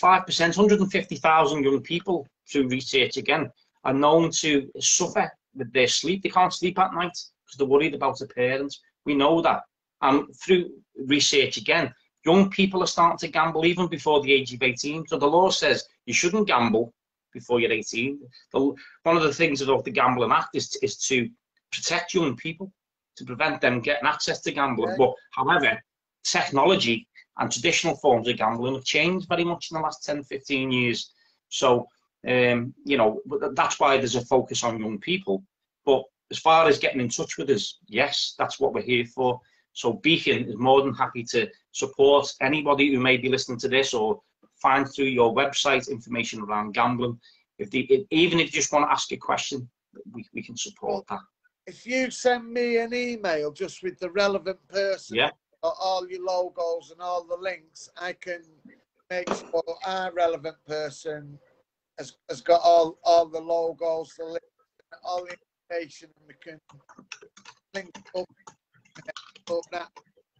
5%, 150,000 young people, through research again, are known to suffer with their sleep. They can't sleep at night because they're worried about their parents. We know that. And through research again, young people are starting to gamble even before the age of 18. So the law says you shouldn't gamble before you're 18. One of the things about the Gambling Act is to protect young people, to prevent them getting access to gambling. Right. But however, technology and traditional forms of gambling have changed very much in the last 10, 15 years. So, you know, that's why there's a focus on young people. But as far as getting in touch with us, yes, that's what we're here for. So Beacon is more than happy to support anybody who may be listening to this or find through your website information around gambling. Even if you just want to ask a question, we can support that. If you send me an email just with the relevant person, yeah, all your logos and all the links, I can make sure our relevant person has got all the logos, the links, all the information, and we can link up.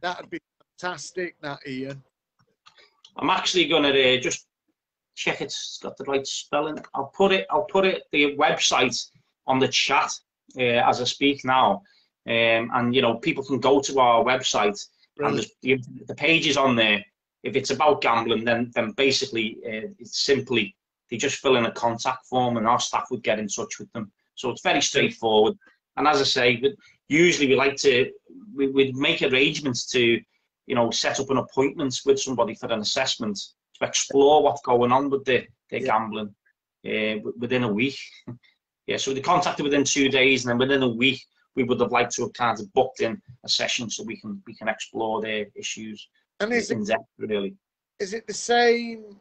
That'd be fantastic, that, Ian. I'm actually going to just check it's got the right spelling. I'll put it the website on the chat as I speak now, and you know, people can go to our website. Brilliant. And the page is on there. If it's about gambling, then basically it's simply they just fill in a contact form and our staff would get in touch with them. So it's very straightforward. And as I say, usually we'd make arrangements to, you know, set up an appointment with somebody for an assessment to explore what's going on with their gambling within a week. Yeah, so they contacted within 2 days, and then within a week we would have liked to have kind of booked in a session so we can explore their issues in depth, really. Is it the same,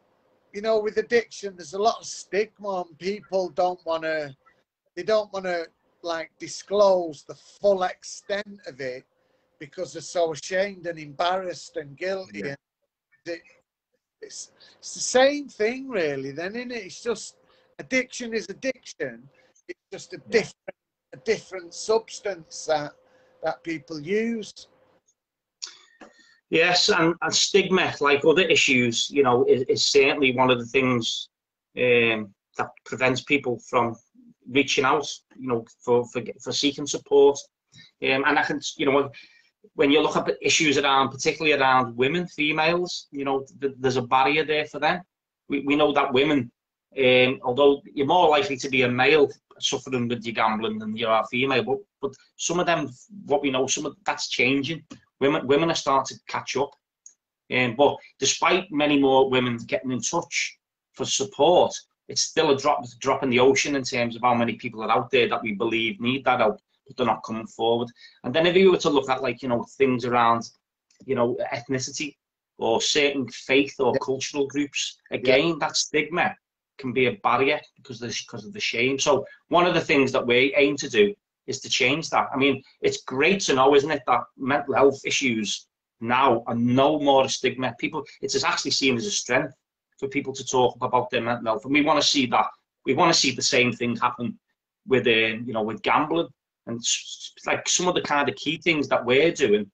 you know, with addiction? There's a lot of stigma and people don't want to like disclose the full extent of it because they're so ashamed and embarrassed and guilty. Yeah. And it's the same thing, really. Then, isn't it? It's just addiction is addiction. It's just a different substance that people use. Yes, and stigma, like other issues, you know, is certainly one of the things that prevents people from reaching out, you know, for seeking support. And I can, you know, when you look at issues particularly around women, females, you know, there's a barrier there for them. We know that women, although you're more likely to be a male suffering with your gambling than you are female, but some of them, what we know, that's changing. Women are starting to catch up. But despite many more women getting in touch for support, it's still a drop in the ocean in terms of how many people are out there that we believe need that help, but they're not coming forward. And then if you were to look at, like, you know, things around, you know, ethnicity or certain faith or cultural groups, again, that stigma can be a barrier because of the shame. So one of the things that we aim to do is to change that. I mean, it's great to know, isn't it, that mental health issues now are no more a stigma. It's actually seen as a strength for people to talk about their mental health, and we want to see that. We want to see the same thing happen with, you know, with gambling. And like some of the kind of key things that we're doing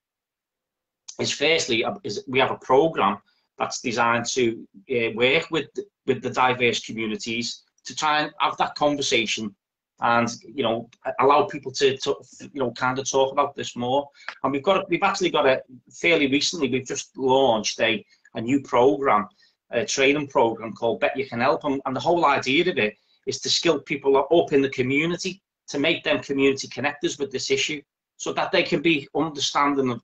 is, firstly, we have a program that's designed to work with the diverse communities to try and have that conversation and, you know, allow people to you know, kind of talk about this more. And we've actually got fairly recently, we've just launched a new program, a training program called Bet You Can Help. And the whole idea of it is to skill people up in the community to make them community connectors with this issue, so that they can be understanding of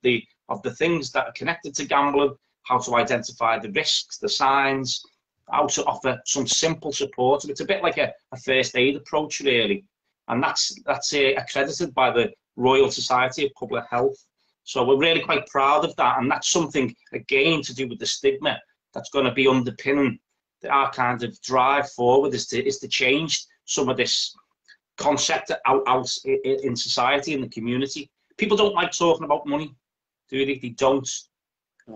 the things that are connected to gambling, how to identify the risks, the signs, how to offer some simple support. It's a bit like a first aid approach, really, and that's accredited by the Royal Society of Public Health. So we're really quite proud of that, and that's something, again, to do with the stigma that's going to be underpinning our kind of drive forward, is to change some of this concept out in society, in the community. People don't like talking about money, do they? They don't.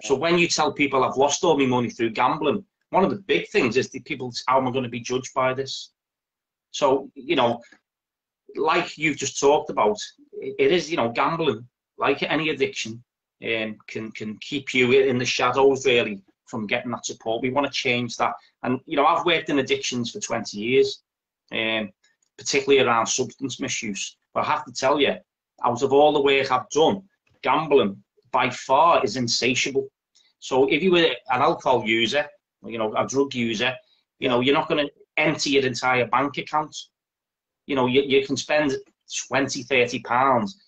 So when you tell people I've lost all my money through gambling, one of the big things is people, how am I going to be judged by this? So, you know, like you've just talked about, it is, you know, gambling, like any addiction, can keep you in the shadows, really, from getting that support. We want to change that. And, you know, I've worked in addictions for 20 years, particularly around substance misuse. But I have to tell you, out of all the work I've done, gambling by far is insatiable. So if you were an alcohol user, you know, a drug user, you know, you're not going to empty your entire bank account. You know, you can spend 20, 30 pounds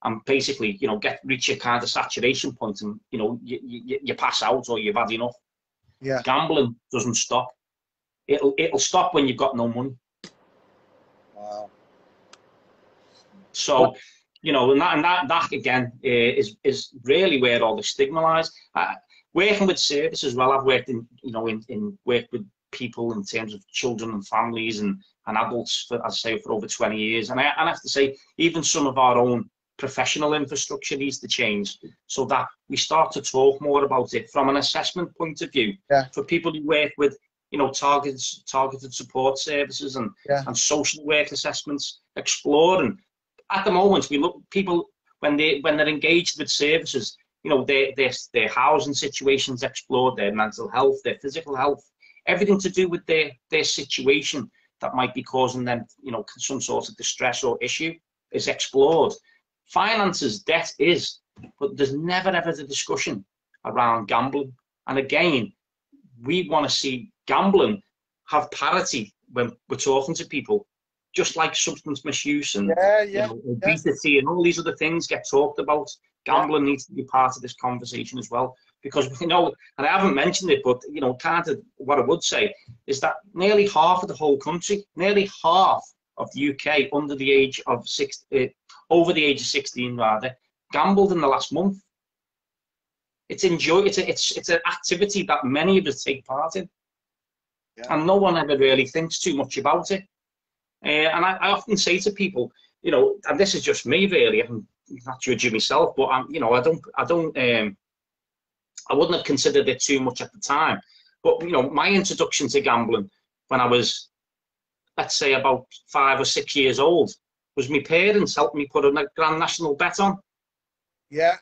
and basically, you know, reach a kind of saturation point, and, you know, you pass out, or you've had enough. Yeah. Gambling doesn't stop. It'll stop when you've got no money. Wow. So, you know, and that again is really where all the stigma lies. Working with service as well, I've worked in work with people in terms of children and families and adults for, as I say, for over 20 years. And I have to say, even some of our own professional infrastructure needs to change, so that we start to talk more about it from an assessment point of view. Yeah. For people who work with, you know, targeted support services and social work assessments, exploring. At the moment, we look people when they're engaged with services, you know, their housing situations explored, their mental health, their physical health, everything to do with their situation that might be causing them, you know, some sort of distress or issue is explored. Finances, debt is, but there's never ever the discussion around gambling. And again, we want to see gambling have parity when we're talking to people, just like substance misuse and you know, obesity and all these other things get talked about. Gambling needs to be part of this conversation as well, because, you know, and I haven't mentioned it, but, you know, kind of what I would say is that nearly half of the whole country, nearly half of the UK under the age of over the age of 16 rather, gambled in the last month. It's an activity that many of us take part in, and no one ever really thinks too much about it. And I often say to people, you know, and this is just me really, I'm not judging myself, but you know, I wouldn't have considered it too much at the time. But, you know, my introduction to gambling when I was, let's say, about 5 or 6 years old, was my parents helped me put a Grand National bet on. Yeah.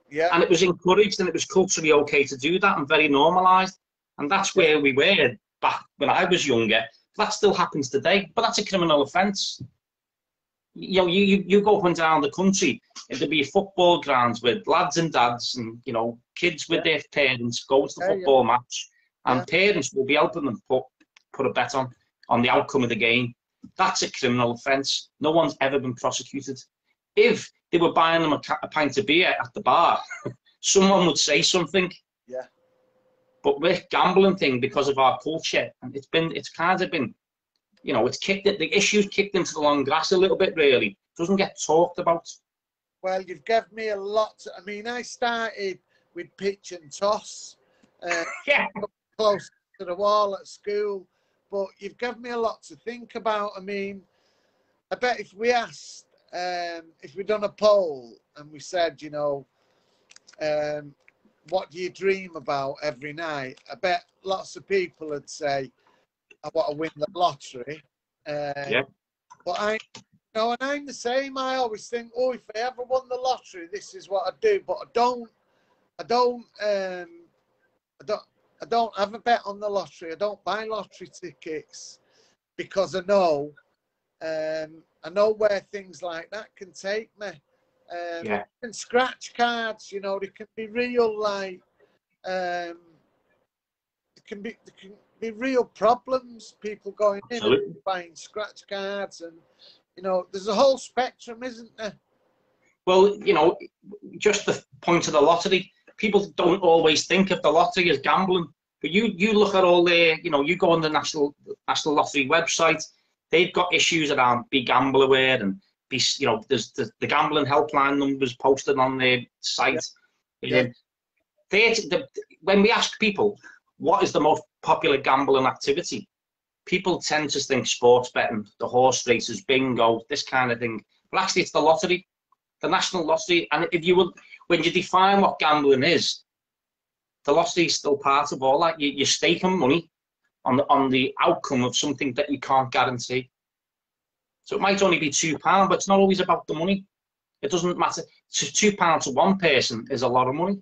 Yeah. And it was encouraged, and it was culturally okay to do that, and very normalised. And that's where we were back when I was younger. That still happens today, but that's a criminal offence. You know, you go up and down the country, and there'll be football grounds with lads and dads and, you know, kids with their parents go to the football match, and parents will be helping them put a bet on the outcome of the game. That's a criminal offence. No one's ever been prosecuted. If they were buying them a pint of beer at the bar, someone would say something. Yeah. But with gambling thing, because of our culture, and it's kind of been, you know, the issue's kicked into the long grass a little bit, really. It doesn't get talked about. Well, you've given me a lot. I mean, I started with pitch and toss, close to the wall at school, but you've given me a lot to think about. I mean, I bet if we asked, if we'd done a poll and we said, you know, what do you dream about every night? I bet lots of people would say, I want to win the lottery. But you know, and I'm the same. I always think, oh, if I ever won the lottery, this is what I'd do. But I don't have a bet on the lottery. I don't buy lottery tickets because I know where things like that can take me. And scratch cards, you know, they can be real, like, it can be real problems. People going in and buying scratch cards, and You know, there's a whole spectrum, isn't there? Well, you know, just the point of the lottery, people don't always think of the lottery as gambling, but you look at all the, you know, you go on the National Lottery website, they've got issues around Be Gamble Aware, and you know, there's the gambling helpline numbers posted on their site. Yeah. When we ask people what is the most popular gambling activity, people tend to think sports betting, the horse races, bingo, this kind of thing. But actually, it's the lottery, the National Lottery. And if you will, when you define what gambling is, the lottery is still part of all that. You're staking money on the outcome of something that you can't guarantee. So it might only be £2, but it's not always about the money. It doesn't matter. So £2 to one person is a lot of money.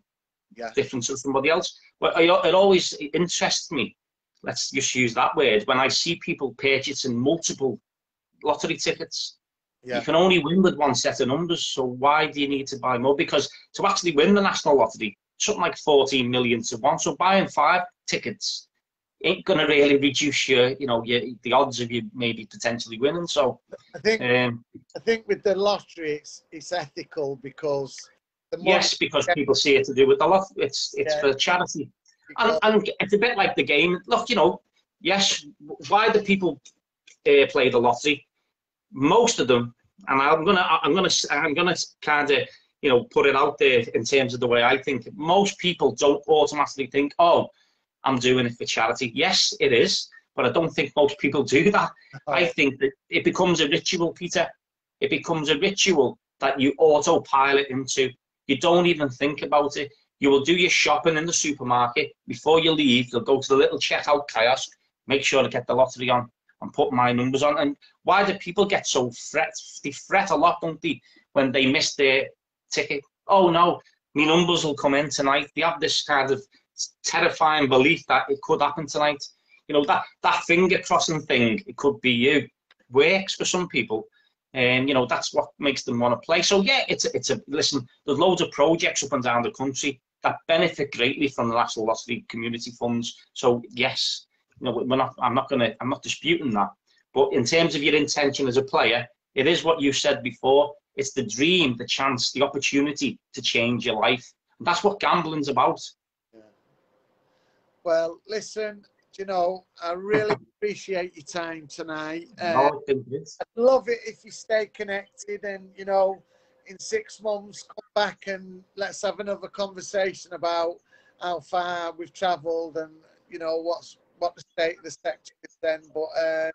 Yeah. Different to somebody else. But it always interests me, let's just use that word, when I see people purchasing multiple lottery tickets. Yeah. You can only win with one set of numbers, so why do you need to buy more? Because to actually win the National Lottery, something like 14 million to one, so buying 5 tickets ain't going to really reduce your, you know, the odds of you maybe potentially winning. So I think with the lottery, it's ethical because the money, yes, because people see it to do with the lottery. It's for charity, and it's a bit like the game. Look, you know, yes, why do people play the lottery? Most of them, and I'm gonna kind of, you know, put it out there in terms of the way I think. Most people don't automatically think, oh, I'm doing it for charity. Yes, it is, but I don't think most people do that. Oh. I think that it becomes a ritual, Peter. It becomes a ritual that you autopilot into. You don't even think about it. You will do your shopping in the supermarket. Before you leave, you'll go to the little checkout kiosk, make sure to get the lottery on and put my numbers on. And why do people get so fret? They fret a lot, don't they, when they miss their ticket? Oh no, my numbers will come in tonight. They have this kind of terrifying belief that it could happen tonight. You know, that finger crossing thing, it could be you, works for some people. And you know, that's what makes them want to play. So yeah, it's a listen, there's loads of projects up and down the country that benefit greatly from the National Lottery community funds. So yes, you know, I'm not disputing that. But in terms of your intention as a player, it is what you said before. It's the dream, the chance, the opportunity to change your life. And that's what gambling's about. Yeah. Well, listen, you know, I really appreciate your time tonight. I'd love it if you stay connected, and you know, in 6 months come back and let's have another conversation about how far we've travelled and you know what the state of the sector is then. But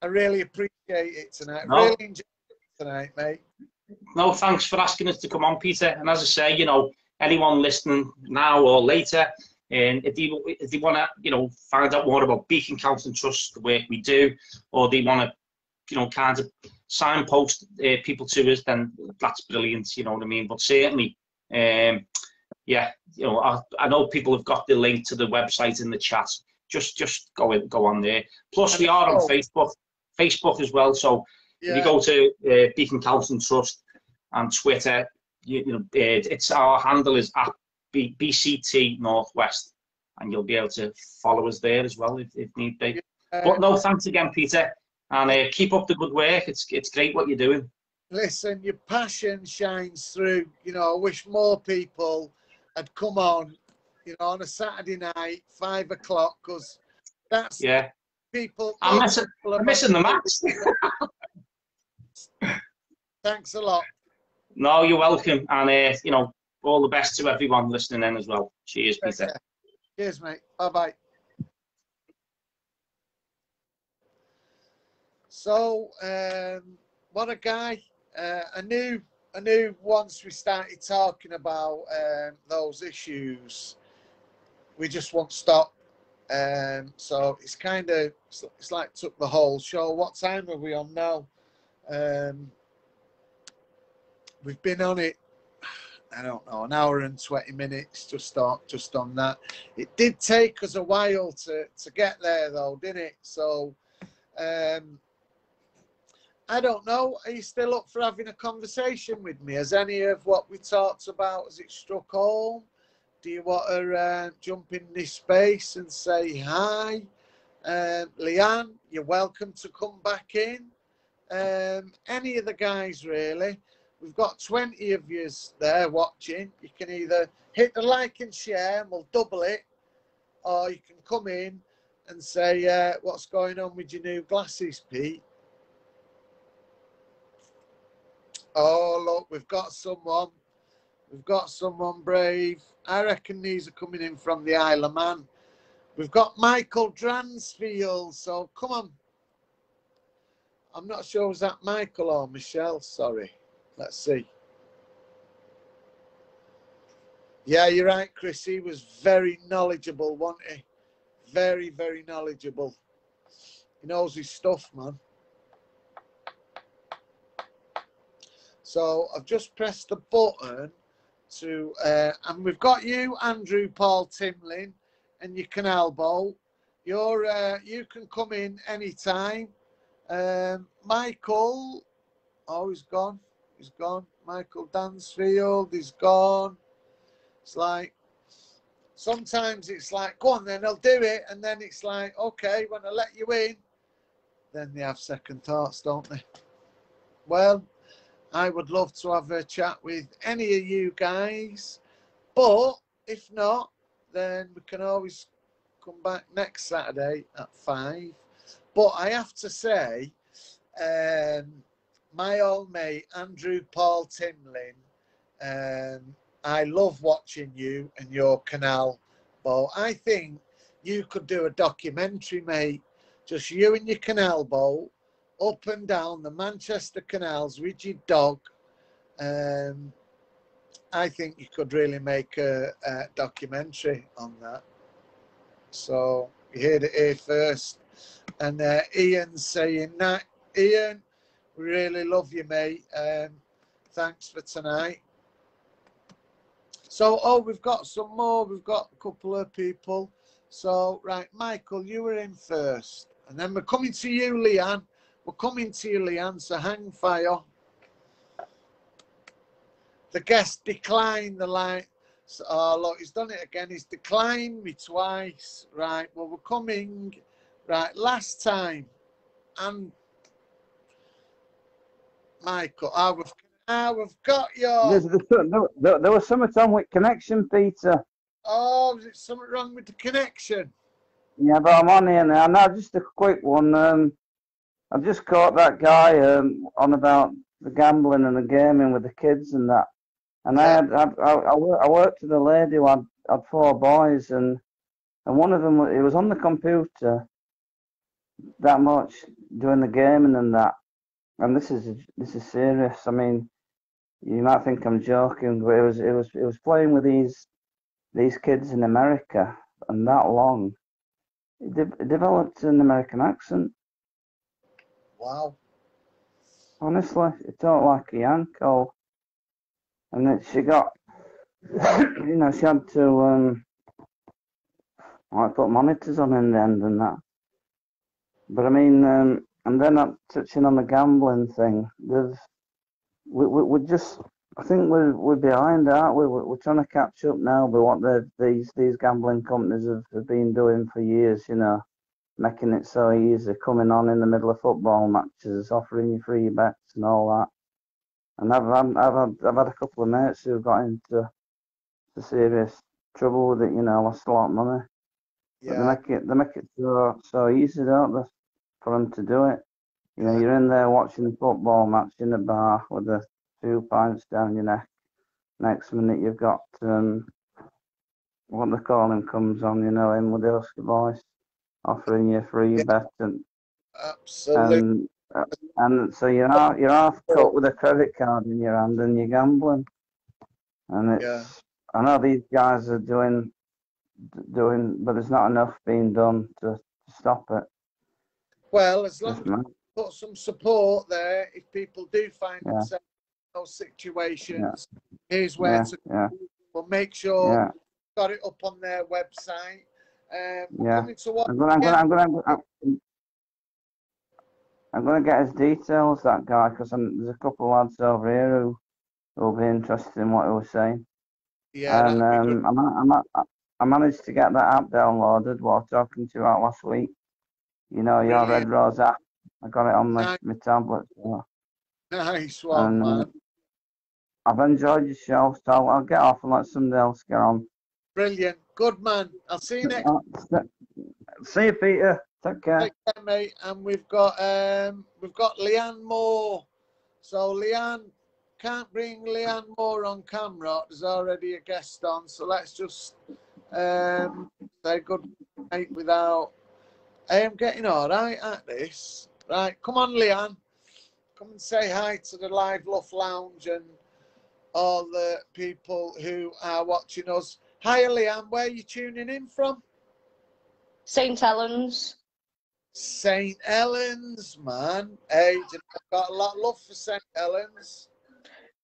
I really appreciate it tonight. Really enjoyed it tonight, mate. No, thanks for asking us to come on, Peter. And as I say, you know, anyone listening now or later, and if they want to, you know, find out more about Beacon Council Trust, the work we do, or they want to, you know, kind of signpost people to us, then that's brilliant. You know what I mean? But certainly, yeah, you know, I know people have got the link to the website in the chat. Just go on there. Plus, we are on Facebook as well. So if you go to Beacon Council Trust and Twitter, you know, it's our handle is at BCT Northwest, and you'll be able to follow us there as well if need be. But no, thanks again, Peter, and keep up the good work. It's great what you're doing. Listen, your passion shines through. You know, I wish more people had come on, you know, on a Saturday night, 5 o'clock, because that's people. I'm missing the match. Thanks a lot. No, you're welcome, and you know, all the best to everyone listening in as well. Cheers, Peter. Cheers, mate. Bye-bye. So, what a guy. I knew once we started talking about those issues, we just won't stop. So it's kind of, it's like took the whole show. What time are we on now? We've been on it, I don't know, an hour and 20 minutes just on that. It did take us a while to get there though, didn't it? So I don't know, are you still up for having a conversation with me? Has any of what we talked about, has it struck home? Do you want to jump in this space and say hi? Leanne, you're welcome to come back in. any of the guys really. We've got 20 of you there watching. You can either hit the like and share and we'll double it, or you can come in and say, what's going on with your new glasses, Pete? Oh, look, we've got someone. We've got someone brave. I reckon these are coming in from the Isle of Man. We've got Michael Dransfield, so come on. I'm not sure, was that Michael or Michelle? Sorry. Let's see. Yeah, you're right, Chris. He was very knowledgeable, wasn't he? Very, very knowledgeable. He knows his stuff, man. So I've just pressed the button to, and we've got you, Andrew Paul Timlin, and your canal boat. You can come in anytime. Michael, oh, he's gone. He's gone. Michael Dansfield, he's gone. It's like, sometimes it's like, go on then, I'll do it. And then it's like, okay, when I let you in, then they have second thoughts, don't they? Well, I would love to have a chat with any of you guys. But if not, then we can always come back next Saturday at 5. But I have to say, my old mate, Andrew Paul Timlin, I love watching you and your canal. But I think you could do a documentary, mate. Just you and your canal boat up and down the Manchester canals with your dog. I think you could really make a documentary on that. So you heard it here first. And Ian's saying that. Ian, we really love you, mate. Thanks for tonight. So, oh, we've got some more. We've got a couple of people. So, right, Michael, you were in first. And then we're coming to you, Leanne. We're coming to you, Leanne, so hang fire. The guest declined the line. So, oh, look, he's done it again. He's declined me twice. Right, well, we're coming. Right, last time. And Michael, we've got your... There was something wrong with connection, Peter. Oh, was it something wrong with the connection? Yeah, but I'm on here now. Now, just a quick one. I just caught that guy on about the gambling and the gaming with the kids and that. And Yeah. I worked with a lady who had 4 boys, and one of them, he was on the computer that much doing the gaming and that. And this is serious. I mean, you might think I'm joking, but it was playing with these kids in America, and that long. It developed an American accent. Wow. Honestly, it talked like a Yanko. And she got, you know, she had to put monitors on in the end and that. But I mean, and then touching on the gambling thing, we're just, I think we're behind, aren't we? We're trying to catch up now with what these gambling companies have been doing for years, you know, making it so easy, coming on in the middle of football matches, offering you free bets and all that. And I've had a couple of mates who got into serious trouble with it, you know, lost a lot of money. Yeah. But they make it so easy, don't they, for them to do it. You know, you're in there watching a football match in a bar with a few pints down your neck. Next minute you've got what they call him comes on, you know, him with the husky voice, offering you a free bet Absolutely. and so you're half cut with a credit card in your hand and you're gambling. And it's I know these guys are doing, but there's not enough being done to stop it. Well, as long as you put some support there, if people do find themselves in those situations, here's where to go. We'll make sure we've got it up on their website. Coming to what I'm going to get his details, that guy, because there's a couple of lads over here who will be interested in what he was saying. Yeah, and I managed to get that app downloaded while talking to you out last week. You know, your Red Rose app. I got it on my tablet. So. Nice one, man. I've enjoyed your show, so I'll get off and let somebody else get on. Brilliant. Good man. I'll see you next. See you, Peter. Take care. Take care, mate. And we've got Leanne Moore. So Leanne, can't bring Leanne Moore on camera. There's already a guest on. So let's just say good night without. I am getting all right at this. Right, come on, Leanne. Come and say hi to the live LUF Lounge and all the people who are watching us. Hi, Leanne. Where are you tuning in from? St Helens. St Helens, man. Hey, I've got a lot of love for St Helens.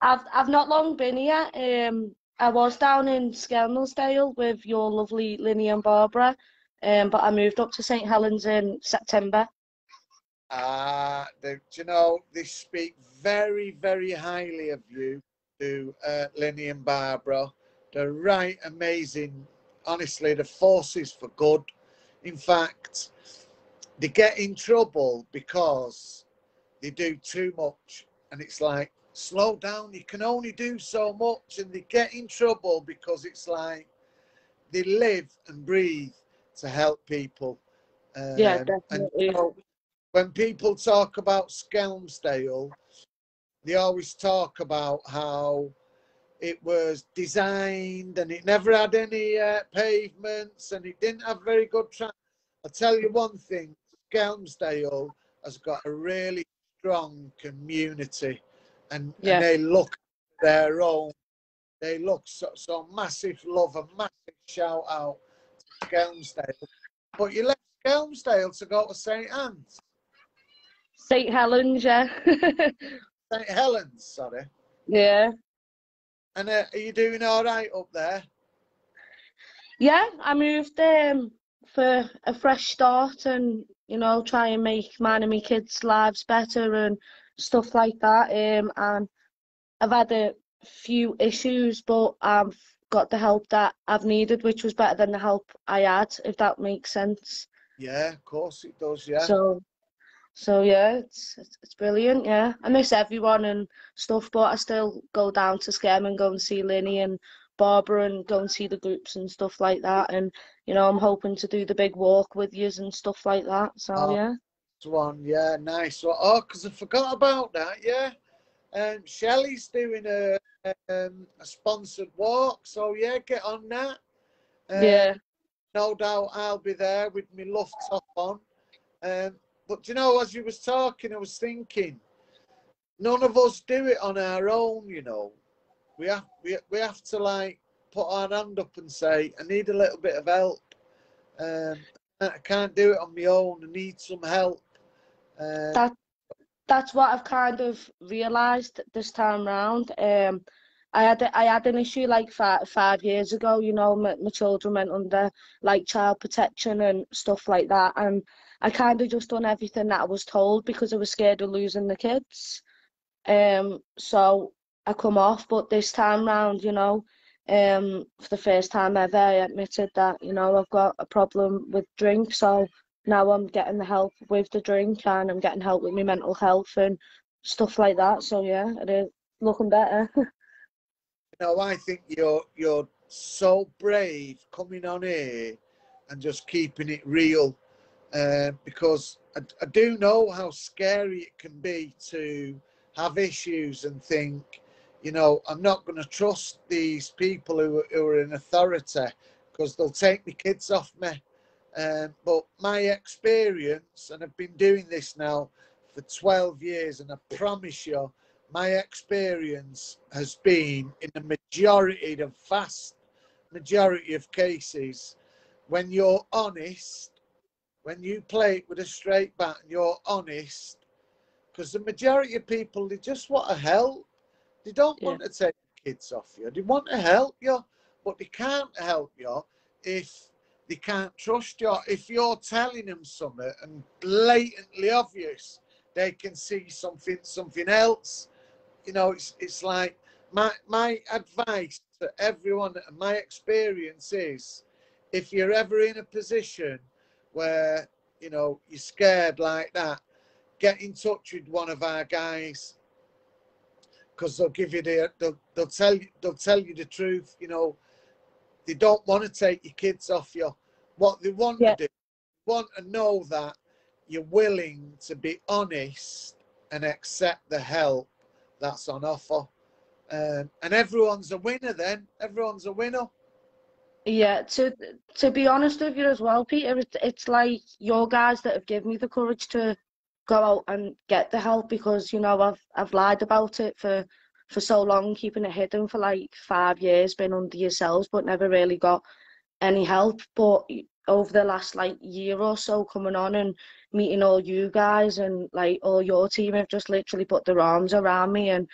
I've not long been here. I was down in Skelmersdale with your lovely Linny and Barbara, but I moved up to St Helens in September. Do you know, they speak very, very highly of you to Linny and Barbara. They're right amazing. Honestly, the force is for good. In fact, they get in trouble because they do too much. And it's like, slow down, you can only do so much. And they get in trouble because it's like they live and breathe to help people. Yeah, definitely. And you know, when people talk about Skelmersdale, they always talk about how it was designed and it never had any pavements and it didn't have very good traffic. I'll tell you one thing, Skelmersdale has got a really strong community and they look their own. They look so massive love and massive shout out to Skelmersdale. But you left Skelmersdale to go to St Anne's. St Helens, yeah. St Helens, sorry. Yeah. And are you doing all right up there? Yeah, I moved for a fresh start and, you know, try and make mine and my kids' lives better and stuff like that. And I've had a few issues, but I've got the help that I've needed, which was better than the help I had, if that makes sense. Yeah, of course it does, yeah. So yeah, it's brilliant, yeah. I miss everyone and stuff, but I still go down to Skem and go and see Linny and Barbara and go and see the groups and stuff like that. And, you know, I'm hoping to do the big walk with yous and stuff like that. So, yeah. One, yeah, nice one. Oh, because I forgot about that, yeah. Shelley's doing a sponsored walk, so yeah, get on that. Yeah. No doubt I'll be there with my LUF top on. But you know, as you was talking, I was thinking, none of us do it on our own. You know, we have to like put our hand up and say, I need a little bit of help. I can't do it on my own. I need some help. That's what I've kind of realised this time round. I had an issue like 5 years ago. You know, my children went under like child protection and stuff like that, and I kind of just done everything that I was told because I was scared of losing the kids. So I come off, but this time round, you know, for the first time ever, I admitted that, you know, I've got a problem with drink. So now I'm getting the help with the drink and I'm getting help with my mental health and stuff like that. So yeah, it is looking better. You know, I think you're so brave coming on here and just keeping it real, because I do know how scary it can be to have issues and think, you know, I'm not going to trust these people who are in authority because they'll take my kids off me. But my experience, and I've been doing this now for 12 years, and I promise you, my experience has been in the vast majority of cases, when you're honest, when you play it with a straight bat and you're honest, because the majority of people, they just want to help. They don't want to take the kids off you. They want to help you, but they can't help you if they can't trust you. If you're telling them something and blatantly obvious, they can see something else. You know, it's like my advice to everyone, my experience is, if you're ever in a position where, you know, you're scared like that, get in touch with one of our guys, because they'll give you they'll tell you the truth. You know, they don't want to take your kids off you. What they want to do, want to know that you're willing to be honest and accept the help that's on offer. And everyone's a winner then. Everyone's a winner. Yeah, to be honest with you as well, Peter, it's like your guys that have given me the courage to go out and get the help, because, you know, I've lied about it for so long, keeping it hidden for like 5 years, been under yourselves, but never really got any help. But over the last like year or so, coming on and meeting all you guys and like all your team have just literally put their arms around me and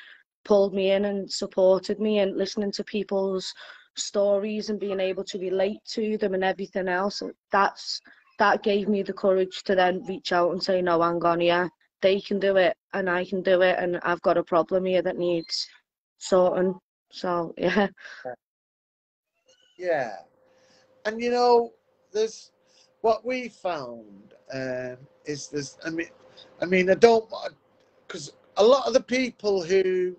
pulled me in and supported me, and listening to people's stories and being able to relate to them and everything else, that gave me the courage to then reach out and say, no, hang on, yeah, they can do it and I can do it, and I've got a problem here that needs sorting. So yeah. And you know, there's what we found is this. I mean, I don't, because a lot of the people who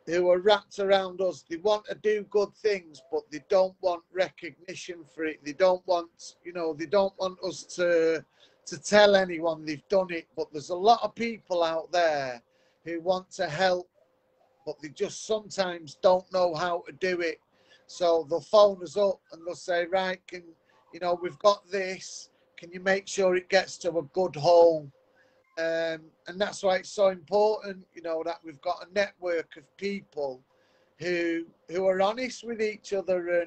are wrapped around us, they want to do good things, but they don't want recognition for it. They don't want, you know, they don't want us to tell anyone they've done it. But there's a lot of people out there who want to help, but they just sometimes don't know how to do it. So they'll phone us up and they'll say, right, you know, we've got this. Can you make sure it gets to a good home? And that's why it's so important, you know, that we've got a network of people who are honest with each other,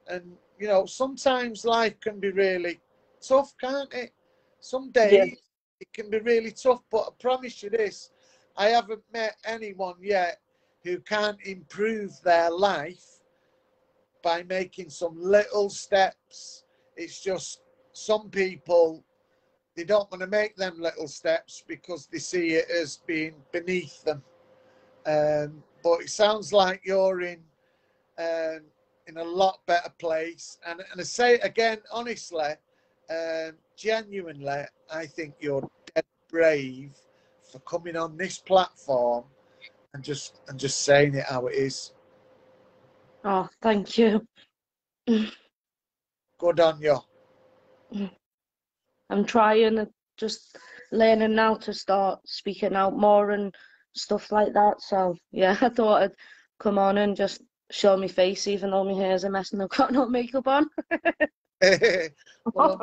and you know, sometimes life can be really tough, can't it? Some days it can be really tough, but I promise you this, I haven't met anyone yet who can't improve their life by making some little steps. It's just some people, they don't want to make them little steps because they see it as being beneath them. But it sounds like you're in a lot better place. And I say it again, honestly, genuinely, I think you're dead brave for coming on this platform and just saying it how it is. Oh, thank you. Good on you. I'm trying, just learning now to start speaking out more and stuff like that. So yeah, I thought I'd come on and just show my face, even though my hair's a mess and I've got no makeup on. well,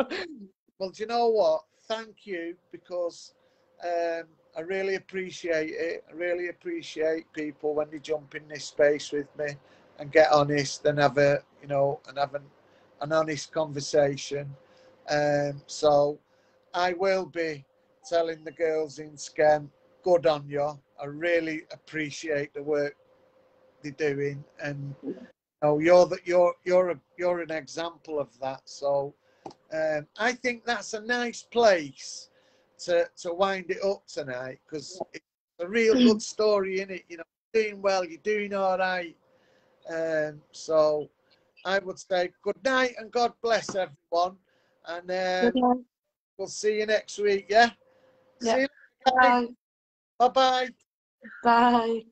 do you know what? Thank you, because I really appreciate it. I really appreciate people when they jump in this space with me and get honest and have a, you know, and have an honest conversation. So I will be telling the girls in Sken, good on you. I really appreciate the work they're doing, and you know, you're an example of that. So I think that's a nice place to wind it up tonight, because it's a real good story, in it. You know, you're doing well, you're doing all right. So I would say good night and God bless everyone. And we'll see you next week, yeah? See you later, guys. Bye. Bye-bye. Bye.